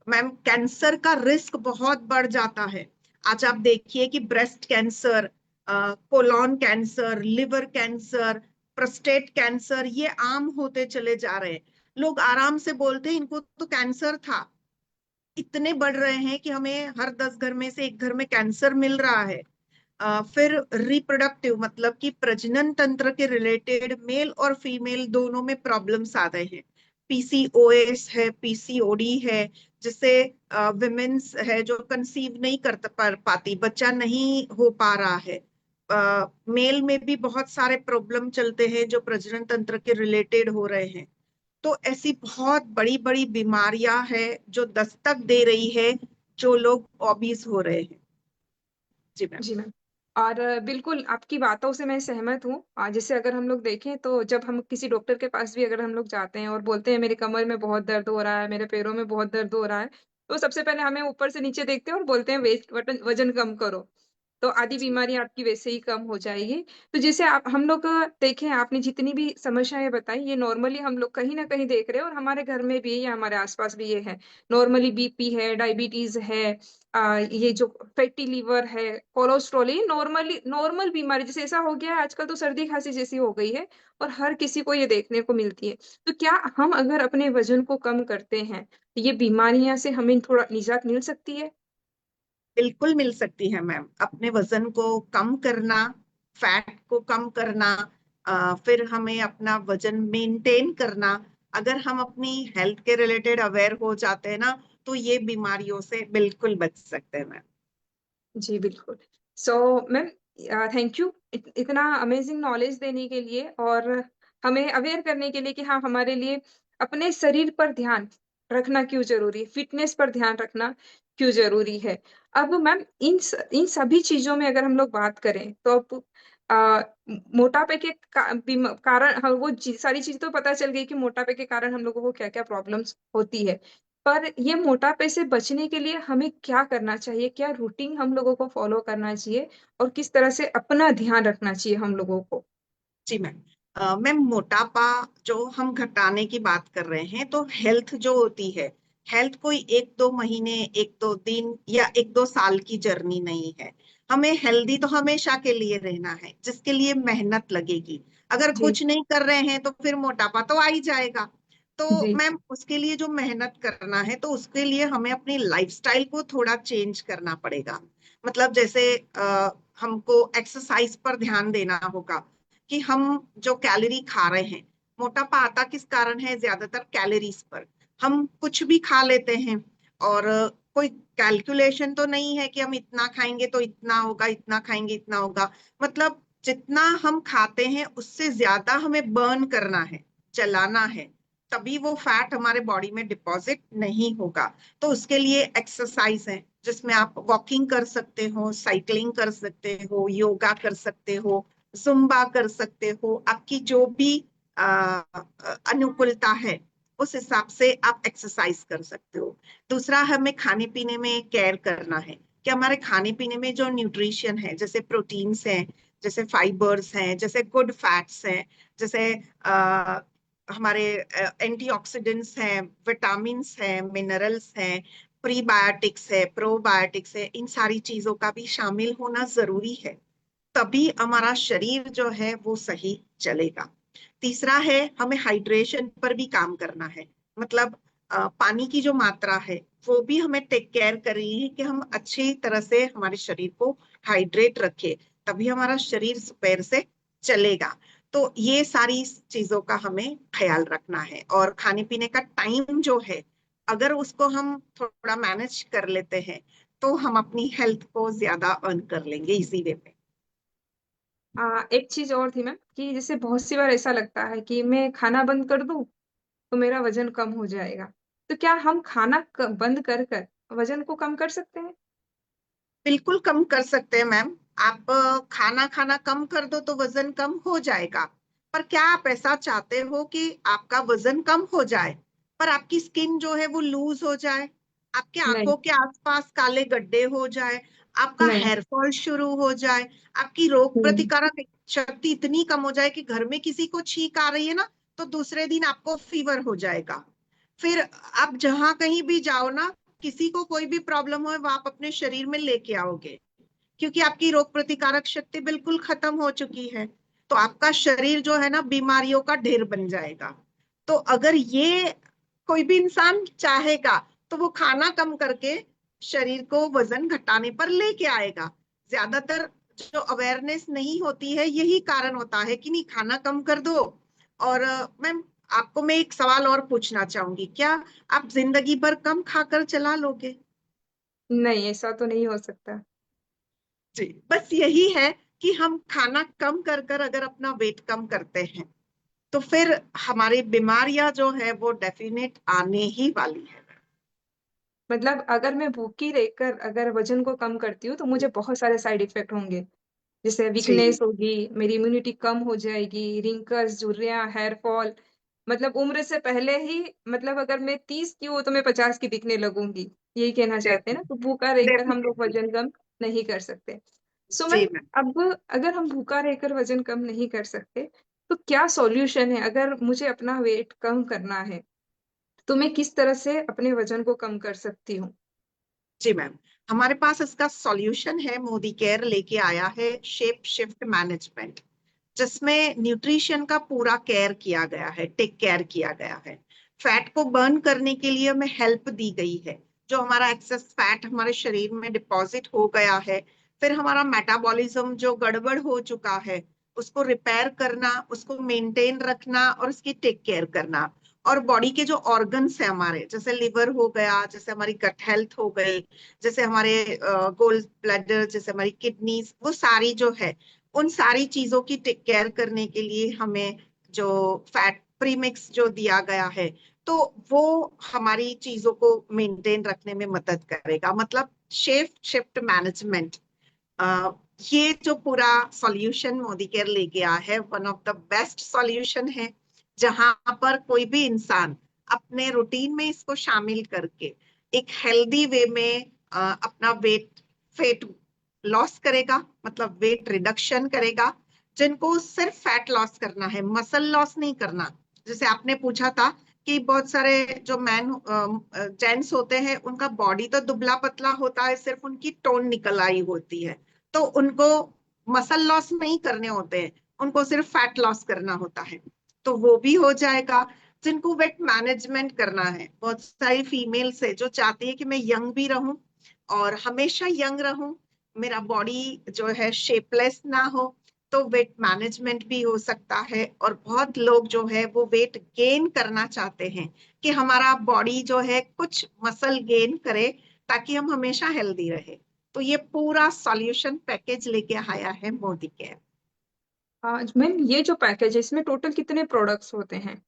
मैम कैंसर का रिस्क बहुत बढ़ जाता है। आज आप देखिए कि breast cancer, colon cancer, liver cancer, prostate cancer, ये आम होते चले जा रहे हैं। लोग आराम से बोलते हैं इनको तो कैंसर था। इतने बढ़ रहे हैं कि हमें हर 10 घर में से एक घर में कैंसर मिल रहा है। फिर रिप्रोडक्टिव, मतलब कि प्रजनन तंत्र के रिलेटेड मेल और फीमेल दोनों में प्रॉब्लम्स आ रहे हैं। PCOS है, PCOD है, जिससे विमेन्स है जो कंसीव नहीं कर पाती, बच्चा नहीं हो पा रहा है। मेल में भी बहुत सारे प्रॉब्लम चलते हैं जो प्रजनन तंत्र के रिलेटेड हो रहे हैं। तो ऐसी बहुत बड़ी बड़ी बीमारियां हैं जो दस्तक दे रही है, जो लोग ओबीज हो रहे हैं। जी मैम। जी मैम। और बिल्कुल आपकी बातों से मैं सहमत हूँ। जैसे अगर हम लोग देखें तो जब हम किसी डॉक्टर के पास भी अगर हम लोग जाते हैं और बोलते हैं मेरे कमर में बहुत दर्द हो रहा है, मेरे पैरों में बहुत दर्द हो रहा है, तो सबसे पहले हमें ऊपर से नीचे देखते हैं और बोलते हैं वेट वजन कम करो, तो आधी बीमारी आपकी वैसे ही कम हो जाएगी। तो जैसे आप हम लोग देखें, आपने जितनी भी समस्याएं बताई ये नॉर्मली हम लोग कहीं ना कहीं देख रहे हैं और हमारे घर में भी या हमारे आसपास भी ये है। नॉर्मली बीपी है, डायबिटीज है, ये जो फैटी लीवर है, कोलेस्ट्रॉल, ये नॉर्मल बीमारी जैसे ऐसा हो गया है आजकल, तो सर्दी खांसी जैसी हो गई है और हर किसी को ये देखने को मिलती है। तो क्या हम अगर अपने वजन को कम करते हैं तो ये बीमारियां से हमें थोड़ा निजात मिल सकती है? बिल्कुल मिल सकती है मैम। अपने वजन को कम करना, फैट को कम करना, फिर हमें अपना वजन मेंटेन करना। अगर हम अपनी हेल्थ के रिलेटेड अवेयर हो जाते हैं ना, तो ये बीमारियों से बिल्कुल बच सकते हैं मैम। जी बिल्कुल। सो मैम, थैंक यू इतना अमेजिंग नॉलेज देने के लिए और हमें अवेयर करने के लिए कि हाँ, हमारे लिए अपने शरीर पर ध्यान रखना क्यों जरूरी है, फिटनेस पर ध्यान रखना क्यों जरूरी है। अब मैम इन सभी चीजों में अगर हम लोग बात करें तो अब मोटापे के कारण, हाँ, वो सारी चीजें तो पता चल गई कि मोटापे के कारण हम लोगों को क्या क्या प्रॉब्लम्स होती है। पर ये मोटापे से बचने के लिए हमें क्या करना चाहिए, क्या रूटीन हम लोगों को फॉलो करना चाहिए और किस तरह से अपना ध्यान रखना चाहिए हम लोगों को? जी मैम। मैम मोटापा जो हम घटाने की बात कर रहे हैं, तो हेल्थ जो होती है, हेल्थ कोई 1-2 महीने, 1-2 दिन या 1-2 साल की जर्नी नहीं है। हमें हेल्दी तो हमेशा के लिए रहना है, जिसके लिए मेहनत लगेगी। अगर जी कुछ नहीं कर रहे हैं तो फिर मोटापा तो आ ही जाएगा। तो जी मैम उसके लिए जो मेहनत करना है, तो उसके लिए हमें अपनी लाइफस्टाइल को थोड़ा चेंज करना पड़ेगा। मतलब जैसे हमको एक्सरसाइज पर ध्यान देना होगा कि हम जो कैलोरी खा रहे हैं, मोटापा आता किस कारण है, ज्यादातर कैलोरीज पर। हम कुछ भी खा लेते हैं और कोई कैलकुलेशन तो नहीं है कि हम इतना खाएंगे तो इतना होगा, इतना खाएंगे इतना होगा। मतलब जितना हम खाते हैं उससे ज्यादा हमें बर्न करना है, जलाना है, तभी वो फैट हमारे बॉडी में डिपॉजिट नहीं होगा। तो उसके लिए एक्सरसाइज है, जिसमें आप वॉकिंग कर सकते हो, साइकिलिंग कर सकते हो, योगा कर सकते हो, जुम्बा कर सकते हो। आपकी जो भी अनुकूलता है, उस हिसाब से आप एक्सरसाइज कर सकते हो। दूसरा, हमें खाने पीने में केयर करना है कि हमारे खाने पीने में जो न्यूट्रिशन है, जैसे प्रोटीन्स हैं, जैसे फाइबर्स हैं, जैसे गुड फैट्स हैं, जैसे हमारे एंटीऑक्सीडेंट्स हैं, विटामिन्स हैं, मिनरल्स हैं, प्रीबायोटिक्स है, प्रोबायोटिक्स है, इन सारी चीजों का भी शामिल होना जरूरी है। तभी हमारा शरीर जो है वो सही चलेगा। तीसरा है, हमें हाइड्रेशन पर भी काम करना है। मतलब पानी की जो मात्रा है वो भी हमें टेक केयर करनी है कि हम अच्छी तरह से हमारे शरीर को हाइड्रेट रखें, तभी हमारा शरीर पैर से चलेगा। तो ये सारी चीजों का हमें ख्याल रखना है। और खाने पीने का टाइम जो है, अगर उसको हम थोड़ा मैनेज कर लेते हैं तो हम अपनी हेल्थ को ज्यादा अर्न कर लेंगे इसी वे में। एक चीज और थी मैम कि जैसे बहुत सी बार ऐसा लगता है कि मैं खाना बंद कर दूं तो मेरा वजन कम हो जाएगा। तो क्या हम खाना बंद कर कर वजन को कम कर सकते हैं? बिल्कुल कम कर सकते हैं मैम। आप खाना खाना कम कर दो तो वजन कम हो जाएगा। पर क्या आप ऐसा चाहते हो कि आपका वजन कम हो जाए पर आपकी स्किन जो है वो लूज हो जाए, आपके नहीं, आंखों के आसपास काले गड्ढे हो जाए, आपका नहीं। हेयर फॉल शुरू हो जाए, आपकी रोग हम्म। प्रतिकारक शक्ति इतनी कम हो जाए कि घर में किसी को छींक आ रही है ना, तो दूसरे दिन आपको फीवर हो जाएगा। फिर आप जहां कहीं भी जाओ ना, किसी को कोई भी प्रॉब्लम हो वो आप अपने शरीर में लेके आओगे, क्योंकि आपकी रोग प्रतिकारक शक्ति बिल्कुल खत्म हो चुकी है। तो आपका शरीर जो है ना बीमारियों का ढेर बन जाएगा। तो अगर ये कोई भी इंसान चाहेगा तो वो खाना कम करके शरीर को वजन घटाने पर लेके आएगा। ज्यादातर जो अवेयरनेस नहीं होती है यही कारण होता है कि नहीं, खाना कम कर दो। और मैम, आपको मैं एक सवाल और पूछना चाहूंगी, क्या आप जिंदगी भर कम खाकर चला लोगे? नहीं, ऐसा तो नहीं हो सकता। जी, बस यही है कि हम खाना कम कर कर अगर अपना वेट कम करते हैं तो फिर हमारी बीमारियां जो है वो डेफिनेट आने ही वाली है। मतलब अगर मैं भूखी रहकर अगर वजन को कम करती हूँ तो मुझे बहुत सारे साइड इफेक्ट होंगे। जैसे वीकनेस जी, होगी, मेरी इम्यूनिटी कम हो जाएगी, रिंकल्स, झुर्रियां, हेयर फॉल। मतलब उम्र से पहले ही, मतलब अगर मैं 30 की हूँ तो मैं 50 की दिखने लगूंगी। यही कहना चाहते हैं ना? तो भूखा रहकर हम लोग डेफिनेटली। वजन कम नहीं कर सकते। सो जी मैम, मैम। अब अगर हम भूखा रहकर वजन कम नहीं कर सकते तो क्या सॉल्यूशन है? अगर मुझे अपना वेट कम करना है तो मैं किस तरह से अपने वजन को कम कर सकती हूँ? जी मैम, हमारे पास इसका सॉल्यूशन है। मोदी केयर लेके आया है शेप शिफ्ट मैनेजमेंट, जिसमें न्यूट्रिशन का पूरा केयर किया गया है, टेक केयर किया गया है। फैट को बर्न करने के लिए हमें हेल्प दी गई है। जो हमारा एक्सेस फैट हमारे शरीर में डिपॉजिट हो गया है, फिर हमारा मेटाबॉलिज्म जो गड़बड़ हो चुका है उसको रिपेयर करना, उसको मेंटेन रखना और उसकी टेक केयर करना। और बॉडी के जो ऑर्गन्स है हमारे, जैसे लिवर हो गया, जैसे हमारी गट हेल्थ हो गई, जैसे हमारे गोल ब्लैडर, जैसे हमारी किडनीज, वो सारी जो है उन सारी चीजों की टेक केयर करने के लिए हमें जो फैट प्रीमिक्स जो दिया गया है, तो वो हमारी चीजों को मेंटेन रखने में मदद करेगा। मतलब शेप शिफ्ट मैनेजमेंट, ये जो पूरा सॉल्यूशन मोदी केयर लेके आया है, one of the best solution है। जहां पर कोई भी इंसान अपने रूटीन में इसको शामिल करके एक हेल्दी वे में अपना वेट फेट लॉस करेगा, मतलब वेट रिडक्शन करेगा। जिनको सिर्फ फैट लॉस करना है, मसल लॉस नहीं करना। जैसे आपने पूछा था कि बहुत सारे जो मैन जेंट्स होते हैं उनका बॉडी तो दुबला पतला होता है, सिर्फ उनकी टोन निकल आई होती है, तो उनको मसल लॉस नहीं करने होते हैं, उनको सिर्फ फैट लॉस करना होता है, तो वो भी हो जाएगा। जिनको वेट मैनेजमेंट करना है, बहुत सारी फीमेल्स है जो चाहती है कि मैं यंग भी रहूं और हमेशा यंग रहूं, मेरा बॉडी जो है शेपलेस ना हो, तो वेट मैनेजमेंट भी हो सकता है। और बहुत लोग जो है वो वेट गेन करना चाहते हैं कि हमारा बॉडी जो है कुछ मसल गेन करे ताकि हम हमेशा हेल्दी रहे। तो ये पूरा सॉल्यूशन पैकेज लेके आया है मोदी केयर। मैम, ये जो पैकेज है इसमें टोटल कितने प्रोडक्ट्स होते हैं?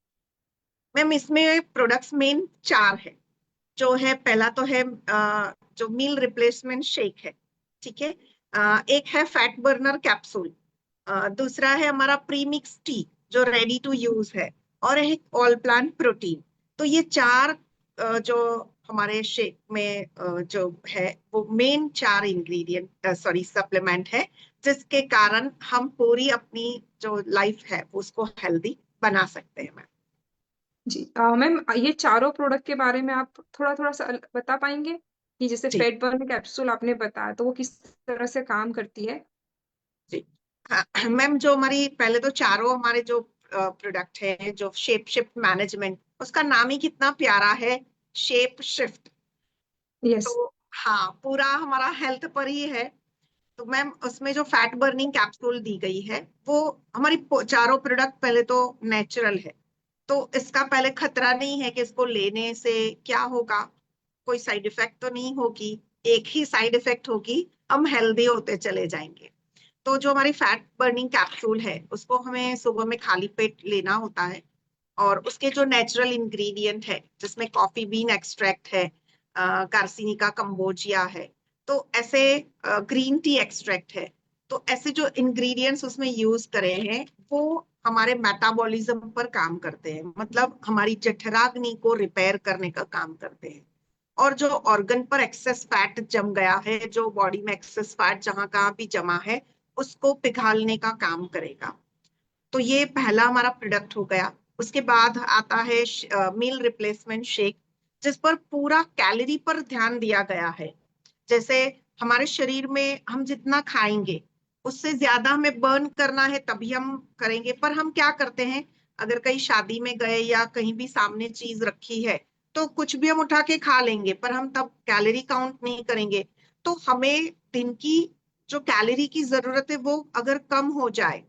मैम, इसमें प्रोडक्ट्स मेन चार है। जो है, पहला तो है जो मील रिप्लेसमेंट शेक है, ठीक है। एक है फैट बर्नर कैप्सूल, दूसरा है हमारा प्रीमिक्स टी जो रेडी टू यूज है, और एक ऑल प्लांट प्रोटीन। तो ये चार जो हमारे शेक में जो है वो मेन चार इंग्रेडिएंट, सॉरी सप्लीमेंट है, जिसके कारण हम पूरी अपनी जो लाइफ है उसको हेल्दी बना सकते हैं मैम। जी मैम, ये चारों प्रोडक्ट के बारे में आप थोड़ा थोड़ा सा बता पाएंगे कि जैसे जी, फैट बर्न कैप्सूल आपने बताया तो वो किस तरह से काम करती है? जी हाँ मैम, जो हमारी पहले तो चारों हमारे जो प्रोडक्ट है, जो शेप शिफ्ट मैनेजमेंट, उसका नाम ही कितना प्यारा है, शेप शिफ्ट। यस। तो हाँ, पूरा हमारा हेल्थ पर ही है। तो मैम उसमें जो फैट बर्निंग कैप्सूल दी गई है, वो हमारी चारों प्रोडक्ट पहले तो नेचुरल है, तो इसका पहले खतरा नहीं है कि इसको लेने से क्या होगा, कोई साइड इफेक्ट तो नहीं होगी। एक ही साइड इफेक्ट होगी, हम हेल्दी होते चले जाएंगे। तो जो हमारी फैट बर्निंग कैप्सूल है, उसको हमें सुबह में खाली पेट लेना होता है। और उसके जो नेचुरल इंग्रेडिएंट है, जिसमें कॉफी बीन एक्सट्रैक्ट है, कार्सिनिका कंबोजिया है, तो ऐसे ग्रीन टी एक्सट्रैक्ट है, तो ऐसे जो इंग्रेडिएंट्स उसमें यूज करे हैं, वो हमारे मेटाबॉलिज्म पर काम करते हैं, मतलब हमारी जठराग्नि को रिपेयर करने का काम करते हैं। और जो ऑर्गन पर एक्सेस फैट जम गया है, जो बॉडी में एक्सेस फैट जहां कहाँ भी जमा है, उसको पिघालने का काम करेगा। तो ये पहला हमारा प्रोडक्ट हो गया। उसके बाद आता है मील रिप्लेसमेंट शेक, जिस पर पूरा कैलोरी पर ध्यान दिया गया है। जैसे हमारे शरीर में हम जितना खाएंगे, उससे ज्यादा हमें बर्न करना है तभी हम करेंगे, पर हम क्या करते हैं, अगर कहीं शादी में गए या कहीं भी सामने चीज रखी है, तो कुछ भी हम उठा के खा लेंगे, पर हम तब कैलोरी काउंट नहीं करेंगे। तो हमें दिन की जो कैलोरी की जरूरत है, वो अगर कम हो जाए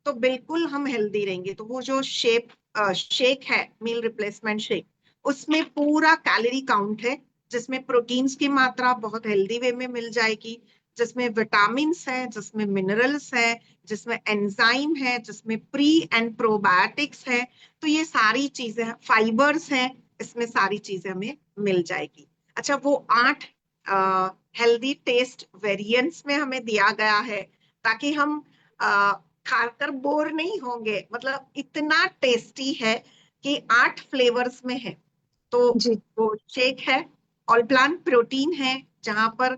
तो बिल्कुल हम हेल्दी रहेंगे। तो वो जो शेक है, मील रिप्लेसमेंट शेक, उसमें पूरा कैलोरी काउंट है, जिसमें प्रोटीन्स की मात्रा बहुत हेल्दी वे में मिल जाएगी, जिसमें विटामिन्स है, जिसमें मिनरल्स है, जिसमें एंजाइम है, जिसमें प्री एंड प्रोबायोटिक्स है। तो ये सारी चीजें, फाइबर्स हैं, इसमें सारी चीजें हमें मिल जाएगी। अच्छा, वो 8 हेल्दी टेस्ट वेरिएंट्स में हमें दिया गया है, ताकि हम खाकर बोर नहीं होंगे। मतलब इतना टेस्टी है कि 8 फ्लेवर्स में है। तो जी। वो शेक है, ऑल प्लांट प्रोटीन है, जहां पर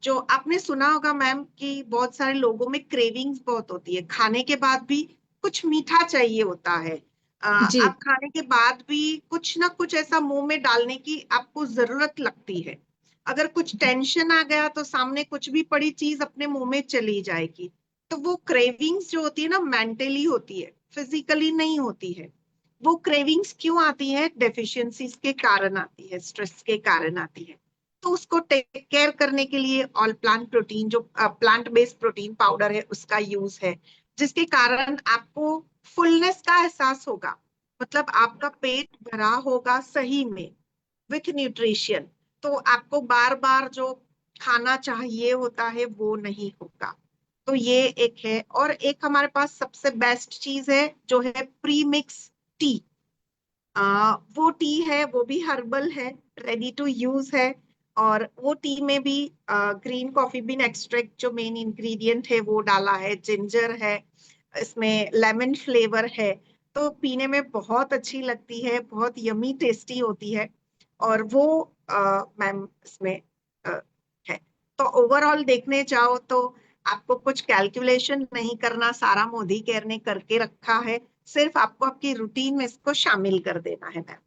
जो आपने सुना होगा मैम कि बहुत सारे लोगों में क्रेविंग्स बहुत होती है, खाने के बाद भी कुछ मीठा चाहिए होता है। जी। आप खाने के बाद भी कुछ ना कुछ ऐसा मुंह में डालने की आपको जरूरत लगती है। अगर कुछ टेंशन आ गया तो सामने कुछ भी पड़ी चीज अपने मुंह में चली जाएगी। तो वो क्रेविंग्स जो होती है ना, मेंटली होती है, फिजिकली नहीं होती है। वो क्रेविंग्स क्यों आती है? डेफिशिएंसीज के कारण आती है, स्ट्रेस के कारण आती है। तो उसको टेक केयर करने के लिए ऑल प्लांट प्रोटीन, जो प्लांट बेस्ड प्रोटीन पाउडर है, उसका यूज है, जिसके कारण आपको फुलनेस का एहसास होगा। मतलब आपका पेट भरा होगा सही में, विथ न्यूट्रिशन। तो आपको बार बार जो खाना चाहिए होता है वो नहीं होगा। तो ये एक है। और एक हमारे पास सबसे बेस्ट चीज है, जो है प्री मिक्स टी। वो टी है, वो भी हर्बल है, रेडी टू यूज है। और वो टी में भी ग्रीन कॉफी बीन एक्सट्रैक्ट जो मेन इंग्रेडिएंट है वो डाला है, जिंजर है, इसमें लेमन फ्लेवर है। तो पीने में बहुत अच्छी लगती है, बहुत यमी टेस्टी होती है। और वो मैम इसमें अ, है। तो ओवरऑल देखने जाओ तो आपको कुछ कैलकुलेशन नहीं करना, सारा मोदी केयर ने करके रखा है। सिर्फ आपको आपकी रूटीन में इसको शामिल कर देना है मैम।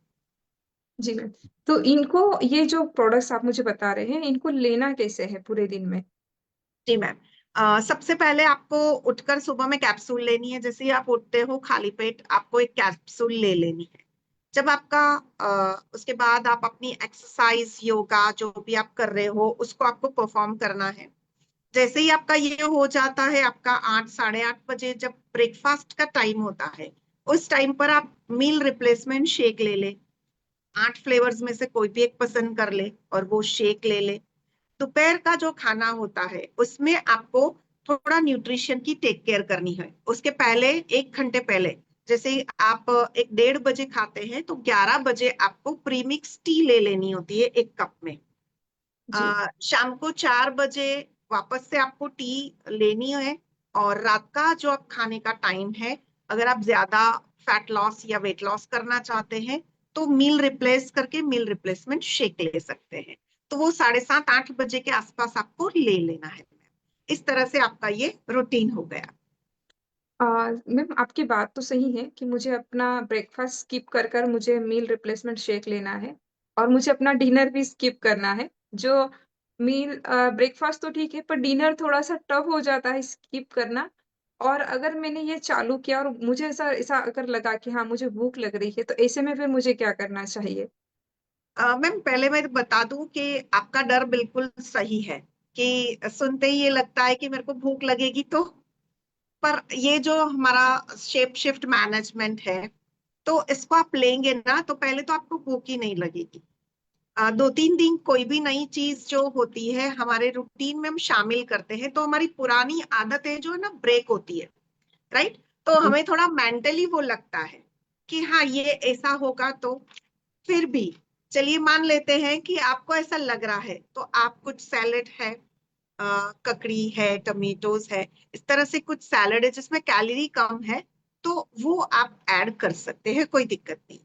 जी मैम। तो इनको, ये जो प्रोडक्ट्स आप मुझे बता रहे हैं, इनको लेना कैसे है पूरे दिन में? जी मैम, सबसे पहले आपको उठकर सुबह में कैप्सूल लेनी है। जैसे ही आप उठते हो खाली पेट आपको एक कैप्सूल ले लेनी है। जब आपका उसके बाद आप अपनी एक्सरसाइज, योगा जो भी आप कर रहे हो, उसको आपको परफॉर्म करना है। जैसे ही आपका ये हो जाता है, आपका 8 साढ़े 8 बजे जब ब्रेकफास्ट का टाइम होता है, उस टाइम पर आप मील रिप्लेसमेंट शेक ले ले। 8 फ्लेवर्स में से कोई भी एक पसंद कर ले और वो शेक ले ले। दोपहर का जो खाना होता है, उसमें आपको थोड़ा न्यूट्रिशन की टेक केयर करनी है। उसके पहले 1 घंटे पहले, जैसे ही आप 1 1:30 बजे खाते हैं, तो 11 बजे आपको प्रीमिक्स टी ले लेनी होती है 1 कप में। जी। शाम को 4 बजे वापस से आपको टी लेनी है। और रात का जो आप खाने का टाइम है, अगर आप ज्यादा फैट लॉस या वेट लॉस करना चाहते हैं, तो मील रिप्लेस करके मील रिप्लेसमेंट शेक ले सकते हैं। तो वो 7:30 8 बजे के आसपास आपको ले लेना है। इस तरह से आपका ये रूटीन हो गया। मैम, आपकी बात तो सही है कि मुझे अपना ब्रेकफास्ट स्किप कर कर मुझे मील रिप्लेसमेंट शेक लेना है, और मुझे अपना डिनर भी स्किप करना है, जो मील ब्रेकफास्ट तो ठीक है, पर डिनर थोड़ा सा टफ हो जाता है स्किप करना। और अगर मैंने ये चालू किया और मुझे ऐसा ऐसा अगर लगा कि हाँ मुझे भूख लग रही है, तो ऐसे में फिर मुझे क्या करना चाहिए? मैम पहले मैं बता दूं कि आपका डर बिल्कुल सही है, कि सुनते ही ये लगता है कि मेरे को भूख लगेगी तो। पर ये जो हमारा शेप शिफ्ट मैनेजमेंट है, तो इसको आप लेंगे ना, तो पहले तो आपको भूख ही नहीं लगेगी। 2-3 दिन कोई भी नई चीज जो होती है हमारे रूटीन में हम शामिल करते हैं, तो हमारी पुरानी आदतें जो है ना ब्रेक होती है, राइट। तो जी। हमें थोड़ा मेंटली वो लगता है कि हाँ ये ऐसा होगा। तो फिर भी चलिए मान लेते हैं कि आपको ऐसा लग रहा है, तो आप कुछ सैलेड है, ककड़ी है, टमेटोज है, इस तरह से कुछ सैलेड है जिसमें कैलोरी कम है, तो वो आप ऐड कर सकते हैं, कोई दिक्कत नहीं।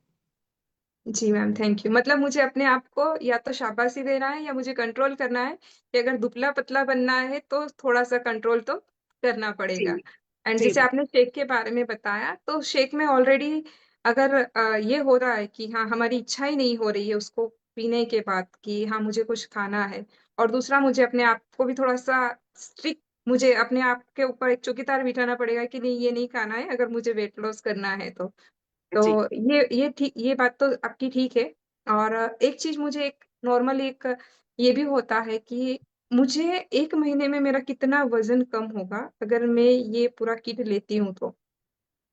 जी मैम, थैंक यू। मतलब मुझे अपने आप को या तो शाबाशी देना है या मुझे कंट्रोल करना है कि अगर दुबला पतला बनना है तो थोड़ा सा कंट्रोल तो करना जी पड़ेगा। एंड जी जैसे आपने शेक के बारे में बताया, तो शेक में ऑलरेडी अगर ये हो रहा है कि हाँ हमारी इच्छा ही नहीं हो रही है उसको पीने के बाद कि हाँ मुझे कुछ खाना है, और दूसरा मुझे अपने आप को भी थोड़ा सा स्ट्रिक्ट, मुझे अपने आप के ऊपर एक चौकीदार बिठाना पड़ेगा कि नहीं ये नहीं खाना है अगर मुझे वेट लॉस करना है तो। तो जी। ये ठीक, ये बात तो आपकी ठीक है। और एक चीज मुझे एक नॉर्मल एक ये भी होता है कि मुझे 1 महीने में मेरा कितना वजन कम होगा अगर मैं ये पूरा किट लेती हूँ तो?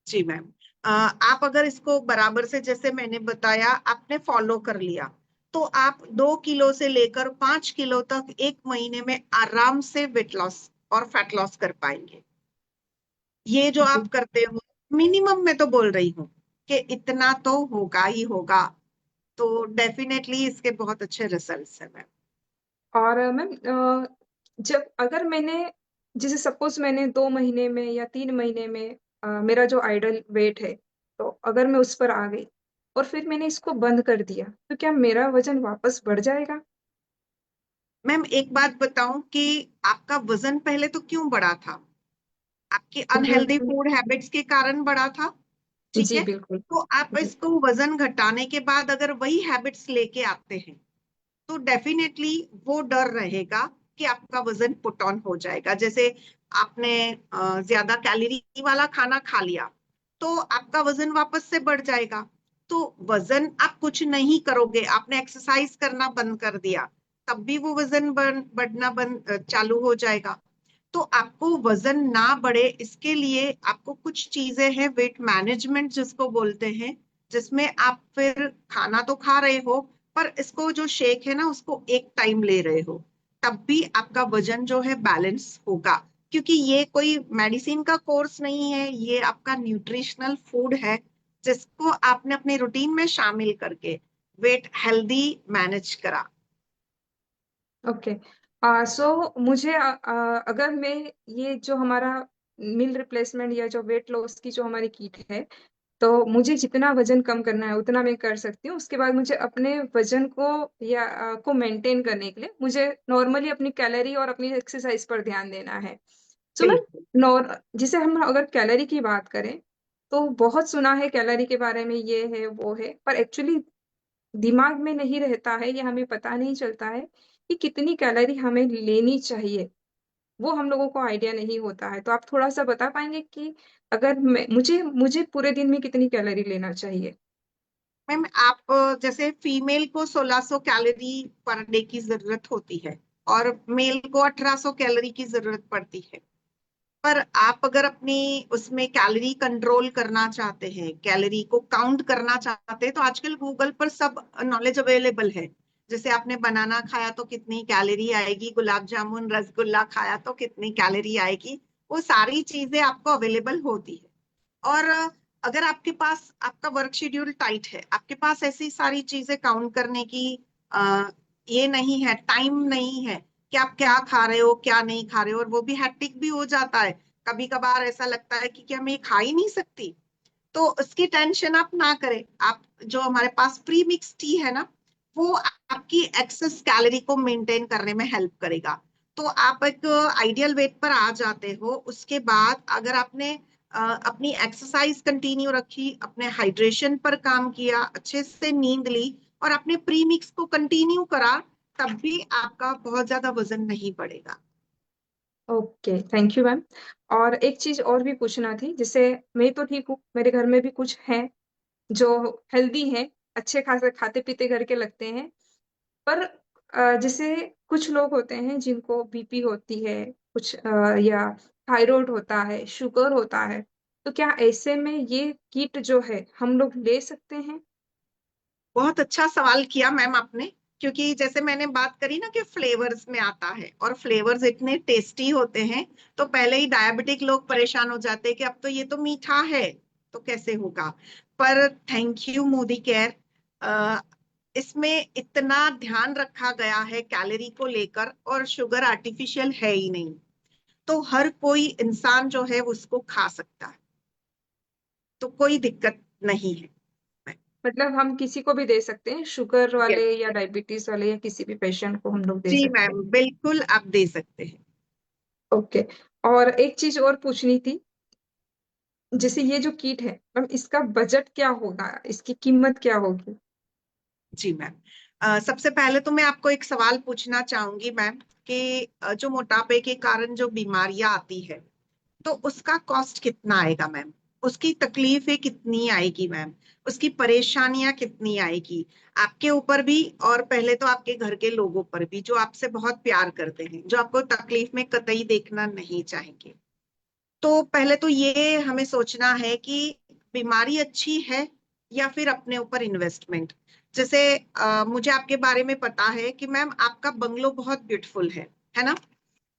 जी मैम, आप अगर इसको बराबर से जैसे मैंने बताया आपने फॉलो कर लिया, तो आप 2 किलो से लेकर 5 किलो तक 1 महीने में आराम से वेट लॉस और फैट लॉस कर पाएंगे। ये जो जी। आप करते हो, मिनिमम मैं तो बोल रही हूँ कि इतना तो होगा ही होगा। तो डेफिनेटली इसके बहुत अच्छे रिजल्ट्स हैं मैम। और मैम जब अगर मैंने जैसे सपोज मैंने 2 महीने में या 3 महीने में मेरा जो आइडल वेट है, तो अगर मैं उस पर आ गई और फिर मैंने इसको बंद कर दिया, तो क्या मेरा वजन वापस बढ़ जाएगा? मैम एक बात बताऊं कि आपका वजन पहले तो क्यों बढ़ा था? आपकी अनहेल्दी वजन। फूड हैबिट्स के कारण बढ़ा था, ठीक जी है। बिल्कुल। तो आप जी। इसको वजन घटाने के बाद अगर वही हैबिट्स लेके आते हैं, तो डेफिनेटली वो डर रहेगा कि आपका वजन पुट ऑन हो जाएगा। जैसे आपने ज्यादा कैलोरी वाला खाना खा लिया, तो आपका वजन वापस से बढ़ जाएगा। तो वजन आप कुछ नहीं करोगे, आपने एक्सरसाइज करना बंद कर दिया, तब भी वो वजन बढ़ना बंद चालू हो जाएगा। तो आपको वजन ना बढ़े इसके लिए आपको कुछ चीजें हैं, वेट मैनेजमेंट जिसको बोलते हैं, जिसमें आप फिर खाना तो खा रहे हो, पर इसको जो शेक है ना उसको एक टाइम ले रहे हो, तब भी आपका वजन जो है बैलेंस होगा। क्योंकि ये कोई मेडिसिन का कोर्स नहीं है, ये आपका न्यूट्रिशनल फूड है, जिसको आपने अपने रूटीन में शामिल करके वेट हेल्दी मैनेज करा। ओके। सो मुझे अगर मैं ये जो हमारा मील रिप्लेसमेंट या जो वेट लॉस की जो हमारी किट है, तो मुझे जितना वजन कम करना है उतना मैं कर सकती हूँ। उसके बाद मुझे अपने वजन को या को मेंटेन करने के लिए मुझे नॉर्मली अपनी कैलोरी और अपनी एक्सरसाइज पर ध्यान देना है। सो मैं बिल्कुल। नॉर जैसे हम अगर कैलोरी की बात करें, तो बहुत सुना है कैलोरी के बारे में, ये है वो है, पर एक्चुअली दिमाग में नहीं रहता है या हमें पता नहीं चलता है कि कितनी कैलोरी हमें लेनी चाहिए। वो हम लोगों को आइडिया नहीं होता है। तो आप थोड़ा-सा बता पाएँगे कि अगर मैं मुझे मुझे पूरे दिन में कितनी कैलोरी लेना चाहिए? मैम आप जैसे फीमेल को 1600 कैलोरी पर डे की जरूरत होती है, और मेल को 1800 कैलोरी की जरूरत पड़ती है। पर आप अगर अपनी उसमें कैलोरी कंट्रोल करना चाहते हैं, कैलोरी को काउंट करना चाहते हैं, तो आजकल गूगल पर सब नॉलेज अवेलेबल है। जैसे आपने बनाना खाया तो कितनी कैलोरी आएगी, गुलाब जामुन रसगुल्ला खाया तो कितनी कैलोरी आएगी, वो सारी चीजें आपको अवेलेबल होती है। और अगर आपके पास आपका वर्क शेड्यूल टाइट है, आपके पास ऐसी सारी चीजें काउंट करने की आ, ये नहीं है, टाइम नहीं है कि आप क्या खा रहे हो क्या नहीं खा रहे हो, और वो भी हैट्रिक भी हो जाता है। कभी कभार ऐसा लगता है कि क्या मैं ये खा ही नहीं सकती, तो उसकी टेंशन आप ना करें। आप जो हमारे पास प्री मिक्स टी है ना, वो आपकी एक्सेस कैलोरी को मेंटेन करने में हेल्प करेगा। तो आप एक आइडियल वेट पर आ जाते हो। उसके बाद अगर आपने अपनी एक्सरसाइज कंटिन्यू रखी, अपने हाइड्रेशन पर काम किया, अच्छे से नींद ली, और अपने प्री मिक्स को कंटिन्यू करा, तब भी आपका बहुत ज्यादा वजन नहीं बढ़ेगा। Okay, thank you ma'am. और एक चीज और भी पूछना थी, जैसे मैं तो ठीक हूँ, मेरे घर में भी कुछ हैं जो हेल्दी हैं, अच्छे खासे खाते पीते घर के लगते हैं, पर जैसे कुछ लोग होते हैं जिनको बीपी होती है, कुछ या थायराइड होता है, शुगर होता है, तो क्या ऐसे में ये किट जो है हम लोग ले सकते हैं? बहुत अच्छा सवाल किया मैम आपने, क्योंकि जैसे मैंने बात करी ना कि फ्लेवर्स में आता है और फ्लेवर्स इतने टेस्टी होते हैं, तो पहले ही डायबिटिक लोग परेशान हो जाते हैं कि अब तो ये तो मीठा है, तो कैसे होगा। पर थैंक यू मोदी केयर, इसमें इतना ध्यान रखा गया है कैलोरी को लेकर, और शुगर आर्टिफिशियल है ही नहीं, तो हर कोई इंसान जो है उसको खा सकता है, तो कोई दिक्कत नहीं है। मतलब हम किसी को भी दे सकते हैं, शुगर Yes. वाले या डायबिटीज वाले या किसी भी पेशेंट को हम लोग दे जी सकते मैम, हैं? बिल्कुल आप दे सकते हैं। ओके। और एक चीज और पूछनी थी, जैसे ये जो किट है मैम, इसका बजट क्या होगा, इसकी कीमत क्या होगी? जी मैम, सबसे पहले तो मैं आपको एक सवाल पूछना चाहूंगी मैम, कि जो मोटापे के कारण जो बीमारियां आती है, तो उसका कॉस्ट कितना आएगा मैम, उसकी तकलीफें कितनी आएगी मैम, उसकी परेशानियां कितनी आएगी आपके ऊपर भी, और पहले तो आपके घर के लोगों पर भी, जो आपसे बहुत प्यार करते हैं, जो आपको तकलीफ में कतई देखना नहीं चाहेंगे। तो पहले तो ये हमें सोचना है कि बीमारी अच्छी है या फिर अपने ऊपर इन्वेस्टमेंट। जैसे मुझे आपके बारे में पता है कि मैम आपका बंगलो बहुत ब्यूटीफुल है ना।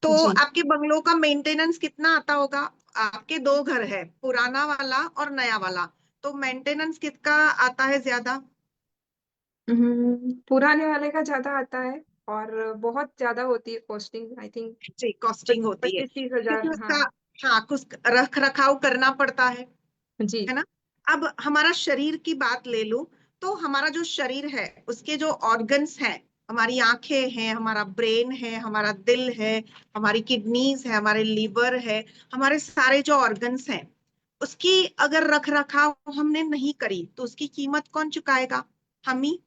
तो जी। आपके बंगलो का मेंटेनेंस कितना आता होगा। आपके दो घर है, पुराना वाला और नया वाला, तो मेंटेनेंस किसका आता है ज्यादा। पुराने वाले का ज्यादा आता है, और बहुत ज्यादा होती है कॉस्टिंग, आई थिंक जी, कॉस्टिंग होती है 25-30 हजार। क्योंकि हाँ। उसका, हाँ, कुछ रख रखाव करना पड़ता जी। है ना। अब हमारा शरीर की बात ले लूं, तो हमारा जो शरीर है उसके जो ऑर्गन्स हैं, हमारी आंखें हैं, हमारा ब्रेन है, हमारा दिल है, हमारी किडनीज है, हमारे लीवर है, हमारे सारे जो ऑर्गन्स हैं, उसकी अगर रख रखाव हमने नहीं करी तो उसकी कीमत कौन चुकाएगा। हम ही।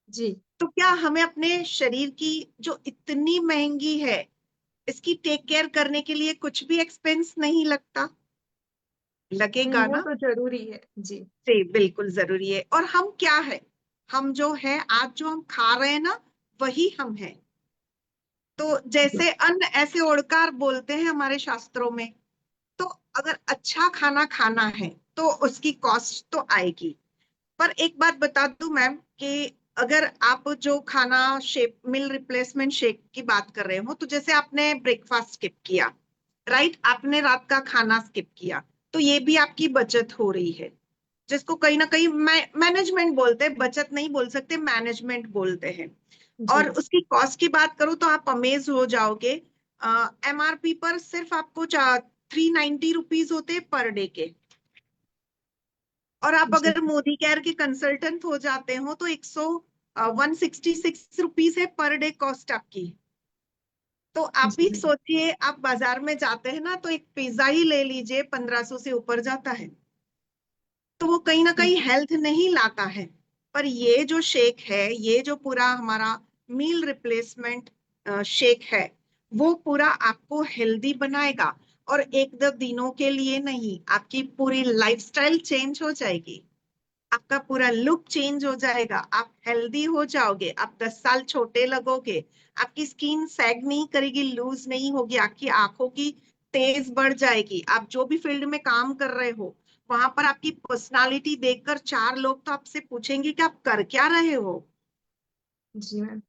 जी। तो क्या हमें अपने शरीर की, जो इतनी महंगी है, इसकी टेक केयर करने के लिए कुछ भी एक्सपेंस नहीं लगता। लगेगा वो ना। तो जरूरी है जी। जी, बिल्कुल जरूरी है। और हम क्या है, हम जो है आज जो हम खा रहे हैं ना, वही हम हैं। तो जी। जैसे अन्न ऐसे ओड़कार बोलते हैं हमारे शास्त्रों में। तो अगर अच्छा खाना खाना है तो उसकी कॉस्ट तो आएगी। पर एक बात बता दूं मैम, कि अगर आप जो खाना शेप मील रिप्लेसमेंट शेक की बात कर रहे हो, तो जैसे आपने ब्रेकफास्ट स्किप किया, राइट, आपने रात का खाना स्किप किया, तो ये भी आपकी बचत हो रही है, जिसको कहीं ना कहीं मैनेजमेंट बोलते हैं, बचत नहीं बोल सकते, मैनेजमेंट बोलते हैं। जी। और उसकी कॉस्ट की बात करूं तो आप अमेज हो जाओगे। एमआरपी पर सिर्फ आपको 390 रुपीज होते पर डे के, और आप जी। अगर मोदी केयर के कंसल्टेंट हो जाते हो तो 166 रुपीज है पर डे कॉस्ट आपकी। तो आप भी जी। सोचिए, आप बाजार में जाते हैं ना, तो एक पिज्जा ही ले लीजिए, 1500 से ऊपर जाता है। तो वो कहीं ना कहीं हेल्थ नहीं लाता है। पर ये जो शेक है, ये जो पूरा हमारा मील रिप्लेसमेंट शेक है, वो पूरा आपको हेल्दी बनाएगा। और एक दो दिनों के लिए नहीं, आपकी पूरी लाइफस्टाइल चेंज हो जाएगी, आपका पूरा लुक चेंज हो जाएगा, आप हेल्दी हो जाओगे, आप 10 साल छोटे लगोगे, आपकी स्किन सैग नहीं करेगी, लूज नहीं होगी, आपकी आंखों की तेज बढ़ जाएगी। आप जो भी फील्ड में काम कर रहे हो, वहां पर आपकी पर्सनालिटी देखकर 4 लोग तो आपसे पूछेंगे कि आप कर क्या रहे हो। जी मैम।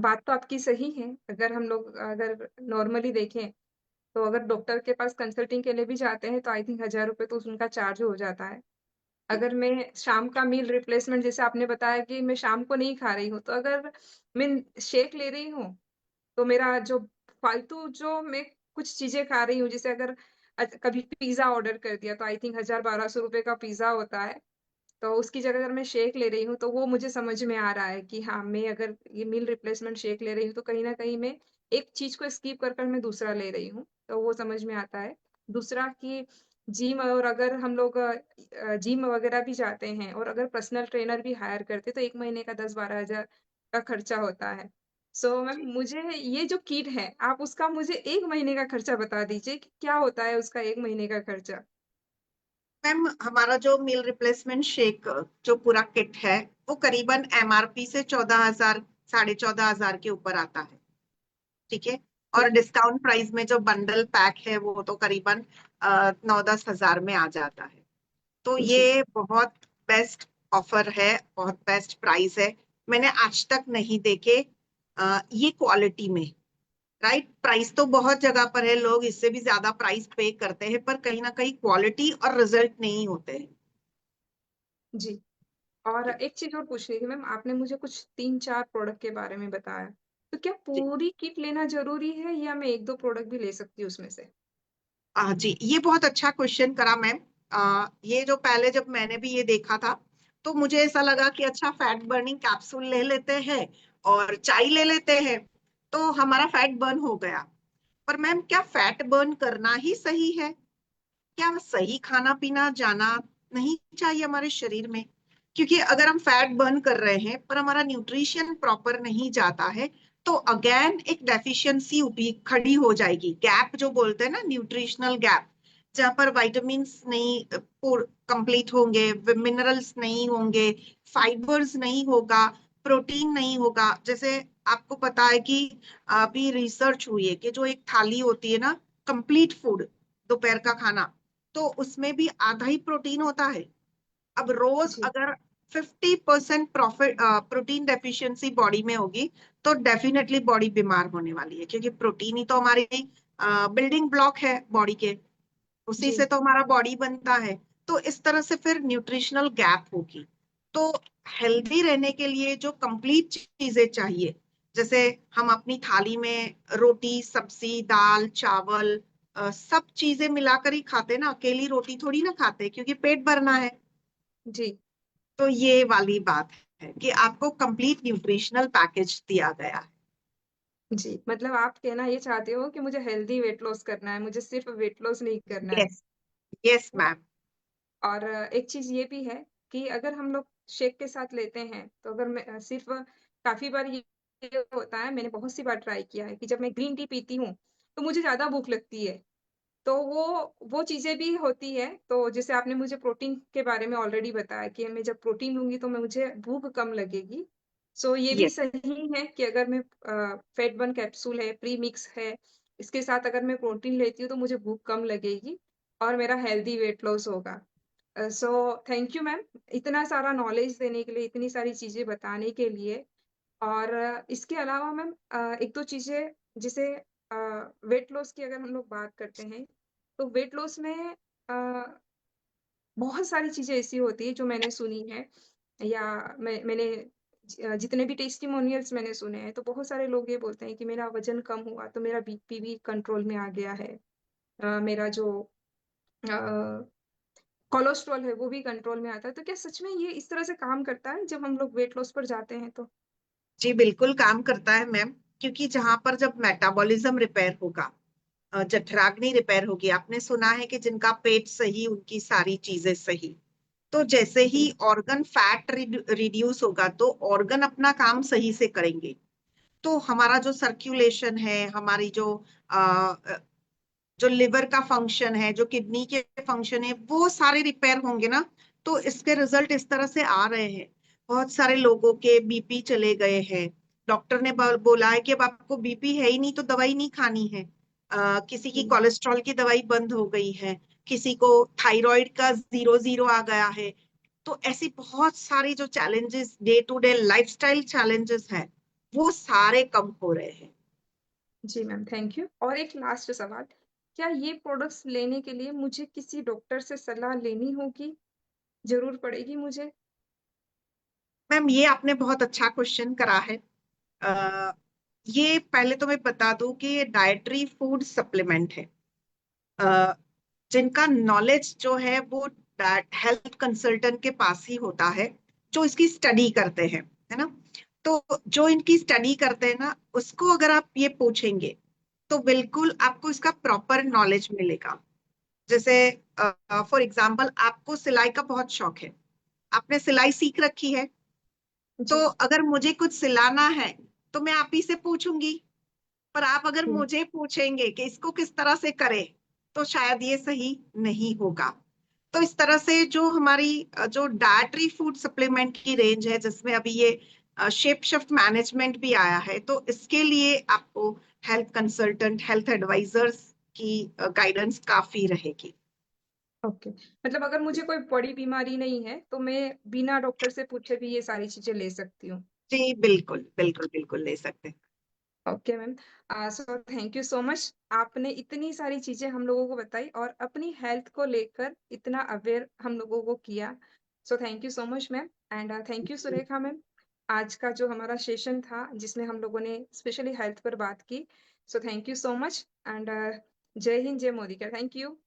बात तो आपकी सही है। अगर हम लोग अगर नॉर्मली देखें, तो अगर डॉक्टर के पास कंसल्टिंग के लिए भी जाते हैं तो आई थिंक 1000 रुपये तो उनका चार्ज हो जाता है। अगर मैं शाम का मील रिप्लेसमेंट, जैसे आपने बताया कि मैं शाम को नहीं खा रही हूँ, तो अगर मैं शेक ले रही हूँ, तो मेरा जो फालतू जो मैं कुछ चीज़ें खा रही हूँ, जैसे अगर कभी पिज़्ज़ा ऑर्डर कर दिया, तो आई थिंक 1000-1200 रुपए का पिज़्ज़ा होता है। तो उसकी जगह अगर मैं शेक ले रही हूँ, तो वो मुझे समझ में आ रहा है कि हाँ, मैं अगर ये मील रिप्लेसमेंट शेक ले रही हूँ, तो कहीं न कहीं मैं एक चीज़ को स्किप कर कर मैं दूसरा ले रही हूँ, तो वो समझ में आता है। दूसरा कि जिम, और अगर हम लोग जिम वगैरह भी जाते हैं और अगर पर्सनल ट्रेनर भी हायर करते हैं, तो 1 महीने का 10-12 हज़ार का खर्चा होता है। सो मैम मुझे ये जो किट है, आप उसका मुझे 1 महीने का खर्चा बता दीजिए कि क्या होता है उसका 1 महीने का खर्चा? मैम हमारा जो मील रिप्लेसमेंट शेक जो पूरा किट है वो करीबन एमआरपी से 14,000 14,500 के ऊपर आता है। ठीक है। और ओके। डिस्काउंट प्राइस में जो बंडल पैक है वो तो करीबन 9-10 हजार में आ जाता है। तो जी, ये बहुत बेस्ट ऑफर है, बहुत बेस्ट प्राइस है। मैंने आज तक नहीं देखे ये क्वालिटी में। राइट, प्राइस तो बहुत जगह पर है, लोग इससे भी ज्यादा प्राइस पे करते हैं, पर कहीं ना कहीं क्वालिटी और रिजल्ट नहीं होते हैं। जी। और एक चीज़ और पूछनी थी मैम, आपने मुझे कुछ 3-4 प्रोडक्ट के बारे में बताया। तो क्या जी। पूरी किट लेना ज़रूरी है या मैं 1-2 प्रोडक्ट भी ले सकती हूँ उसमें से? जी, ये बहुत अच्छा क्वेश्चन करा मैम। ये जो पहले जब मैंने भी ये देखा था तो मुझे ऐसा लगा कि अच्छा फैट बर्निंग कैप्सूल ले लेते हैं और चाय ले लेते हैं तो हमारा फैट बर्न हो गया। पर मैम क्या फैट बर्न करना ही सही है? क्या सही खाना पीना जाना नहीं चाहिए हमारे शरीर में? क्योंकि अगर हम फैट बर्न कर रहे हैं पर हमारा न्यूट्रिशन प्रॉपर नहीं जाता है तो अगेन एक डेफिशिएंसी खड़ी हो जाएगी, गैप जो बोलते हैं ना, न्यूट्रिशनल गैप, जहां पर विटामिन्स नहीं कंप्लीट होंगे, मिनरल्स नहीं होंगे, फाइबर्स नहीं होगा, प्रोटीन नहीं होगा। जैसे आपको पता है कि अभी रिसर्च हुई है कि जो एक थाली होती है ना, कंप्लीट फूड, दोपहर का खाना, तो उसमें भी आधा ही प्रोटीन होता है। अब रोज जी, अगर 50% प्रॉफिट प्रोटीन डेफिशिएंसी बॉडी में होगी तो डेफिनेटली बॉडी बीमार होने वाली है, क्योंकि प्रोटीन ही तो हमारी बिल्डिंग ब्लॉक है बॉडी के, उसी जी, से तो हमारा बॉडी बनता है। तो इस तरह से फिर न्यूट्रिशनल गैप होगी। तो हेल्दी रहने के लिए जो कंप्लीट चीजें चाहिए, जैसे हम अपनी थाली में रोटी सब्जी दाल चावल सब चीजें मिलाकर ही खाते ना, अकेली रोटी थोड़ी ना खाते क्योंकि पेट भरना है। जी, तो ये वाली बात है कि आपको कंप्लीट न्यूट्रिशनल पैकेज दिया गया है। जी। मतलब आप कहना ये चाहते हो कि मुझे हेल्दी वेट लॉस करना है, मुझे सिर्फ़ वेट लॉस नहीं करना है। यस, यस तो मैम। और एक चीज़ ये भी है कि अगर हम लोग शेक के साथ लेते हैं, तो अगर मैं सिर्फ़ काफ़ी बार ये होता है, मैंने बहुत सी बार ट्राई किया है कि जब मैं ग्रीन टी पीती हूँ, तो मुझे ज़्यादा भूख लगती है। तो वो चीज़ें भी होती हैं, तो जैसे आपने मुझे प्रोटीन के बारे में ऑलरेडी बताया कि मैं जब प्रोटीन लूँगी तो मैं मुझे भूख कम लगेगी। सो ये भी यस, सही है कि अगर मैं फेट बर्न कैप्सूल है, प्री मिक्स है, इसके साथ अगर मैं प्रोटीन लेती हूँ तो मुझे भूख कम लगेगी और मेरा हेल्दी वेट लॉस होगा। सो थैंक यू मैम, इतना सारा नॉलेज देने के लिए, इतनी सारी चीज़ें बताने के लिए। और इसके अलावा मैम 1-2 चीज़ें जैसे अ, वेट लॉस की अगर हम लोग बात करते हैं, तो वेट लॉस में बहुत सारी चीज़ें ऐसी होती हैं जो मैंने सुनी है या मैंने जितने भी टेस्टिमोनियल्स मैंने सुने हैं, तो बहुत सारे लोग ये बोलते हैं कि मेरा वज़न कम हुआ, तो मेरा बीपी भी कंट्रोल में आ गया है। मेरा जो अ, कोलेस्ट्रॉल है, वो भी कंट्रोल में आता है। तो क्या सच में ये इस तरह से काम करता है, जब हम लोग वेट लॉस पर जाते हैं तो? जी बिल्कुल काम करता है मैम। क्योंकि जहां पर जब मेटाबॉलिज्म रिपेयर होगा, जठराग्नि रिपेयर होगी, आपने सुना है कि जिनका पेट सही उनकी सारी चीजें सही। तो जैसे ही जी, ऑर्गन फैट रिड्यूस होगा तो ऑर्गन अपना काम सही से करेंगे। तो हमारा जो सर्कुलेशन है, हमारी जो लिवर का फंक्शन है, जो किडनी के फंक्शन है, वो सारे रिपेयर होंगे ना। तो इसके रिजल्ट इस तरह से आ रहे हैं। बहुत सारे लोगों के बीपी चले गए हैं। डॉक्टर ने बोला है कि अब आपको बीपी है ही नहीं तो दवाई नहीं खानी है। किसी की जी। कोलेस्ट्रॉल की दवाई बंद हो गई है, किसी को थायराइड का 0-0 आ गया है। तो ऐसी बहुत सारी जो challenges, day to day lifestyle challenges हैं, वो सारे कम हो रहे हैं। जी मैम, थैंक यू। और एक लास्ट सवाल, क्या ये प्रोडक्ट्स लेने के लिए मुझे किसी डॉक्टर से सलाह लेनी होगी? ज़रूर पड़ेगी मुझे? मैम ये आपने बहुत अच्छा क्वेश्चन करा है। अ, ये पहले तो मैं बता दूं कि ये डाइटरी फूड सप्लीमेंट है। अ, जिनका नॉलेज जो है वो हेल्थ कंसल्टेंट के पास ही होता है, जो इसकी स्टडी करते हैं, है ना। तो जो इनकी स्टडी करते हैं ना, उसको अगर आप ये पूछेंगे तो बिल्कुल आपको इसका प्रॉपर नॉलेज मिलेगा। जैसे फॉर एग्जाम्पल आपको सिलाई का बहुत शौक है, आपने सिलाई सीख रखी है, तो जी, अगर मुझे कुछ सिलाना है तो मैं आप ही से पूछूंगी, पर आप अगर जी, मुझे पूछेंगे कि इसको किस तरह से करे तो शायद ये सही नहीं होगा। तो इस तरह से जो हमारी जो डायटरी फूड सप्लीमेंट की रेंज है, जिसमें अभी ये शेप शिफ्ट मैनेजमेंट भी आया है, तो इसके लिए आपको हेल्थ कंसल्टेंट, हेल्थ एडवाइजर्स की गाइडेंस काफी रहेगी। ओके। मतलब अगर मुझे कोई बड़ी बीमारी नहीं है, तो मैं बिना डॉक्टर से पूछे भी ये सारी चीज़ें ले सकती हूँ। जी बिल्कुल बिल्कुल बिल्कुल ले सकते हैं। Okay ma'am. So thank you so much. आपने इतनी सारी चीज़ें हम लोगों को बताई और अपनी हेल्थ को लेकर इतना अवेयर हम लोगों को किया। So thank you so much ma'am and thank you Surekha ma'am. आज का जो हमारा सेशन था, जिसमें हम लोगों ने स्पेशली हेल्थ पर बात की। So thank you so much and जय हिंद, जय मोदी का। Thank you.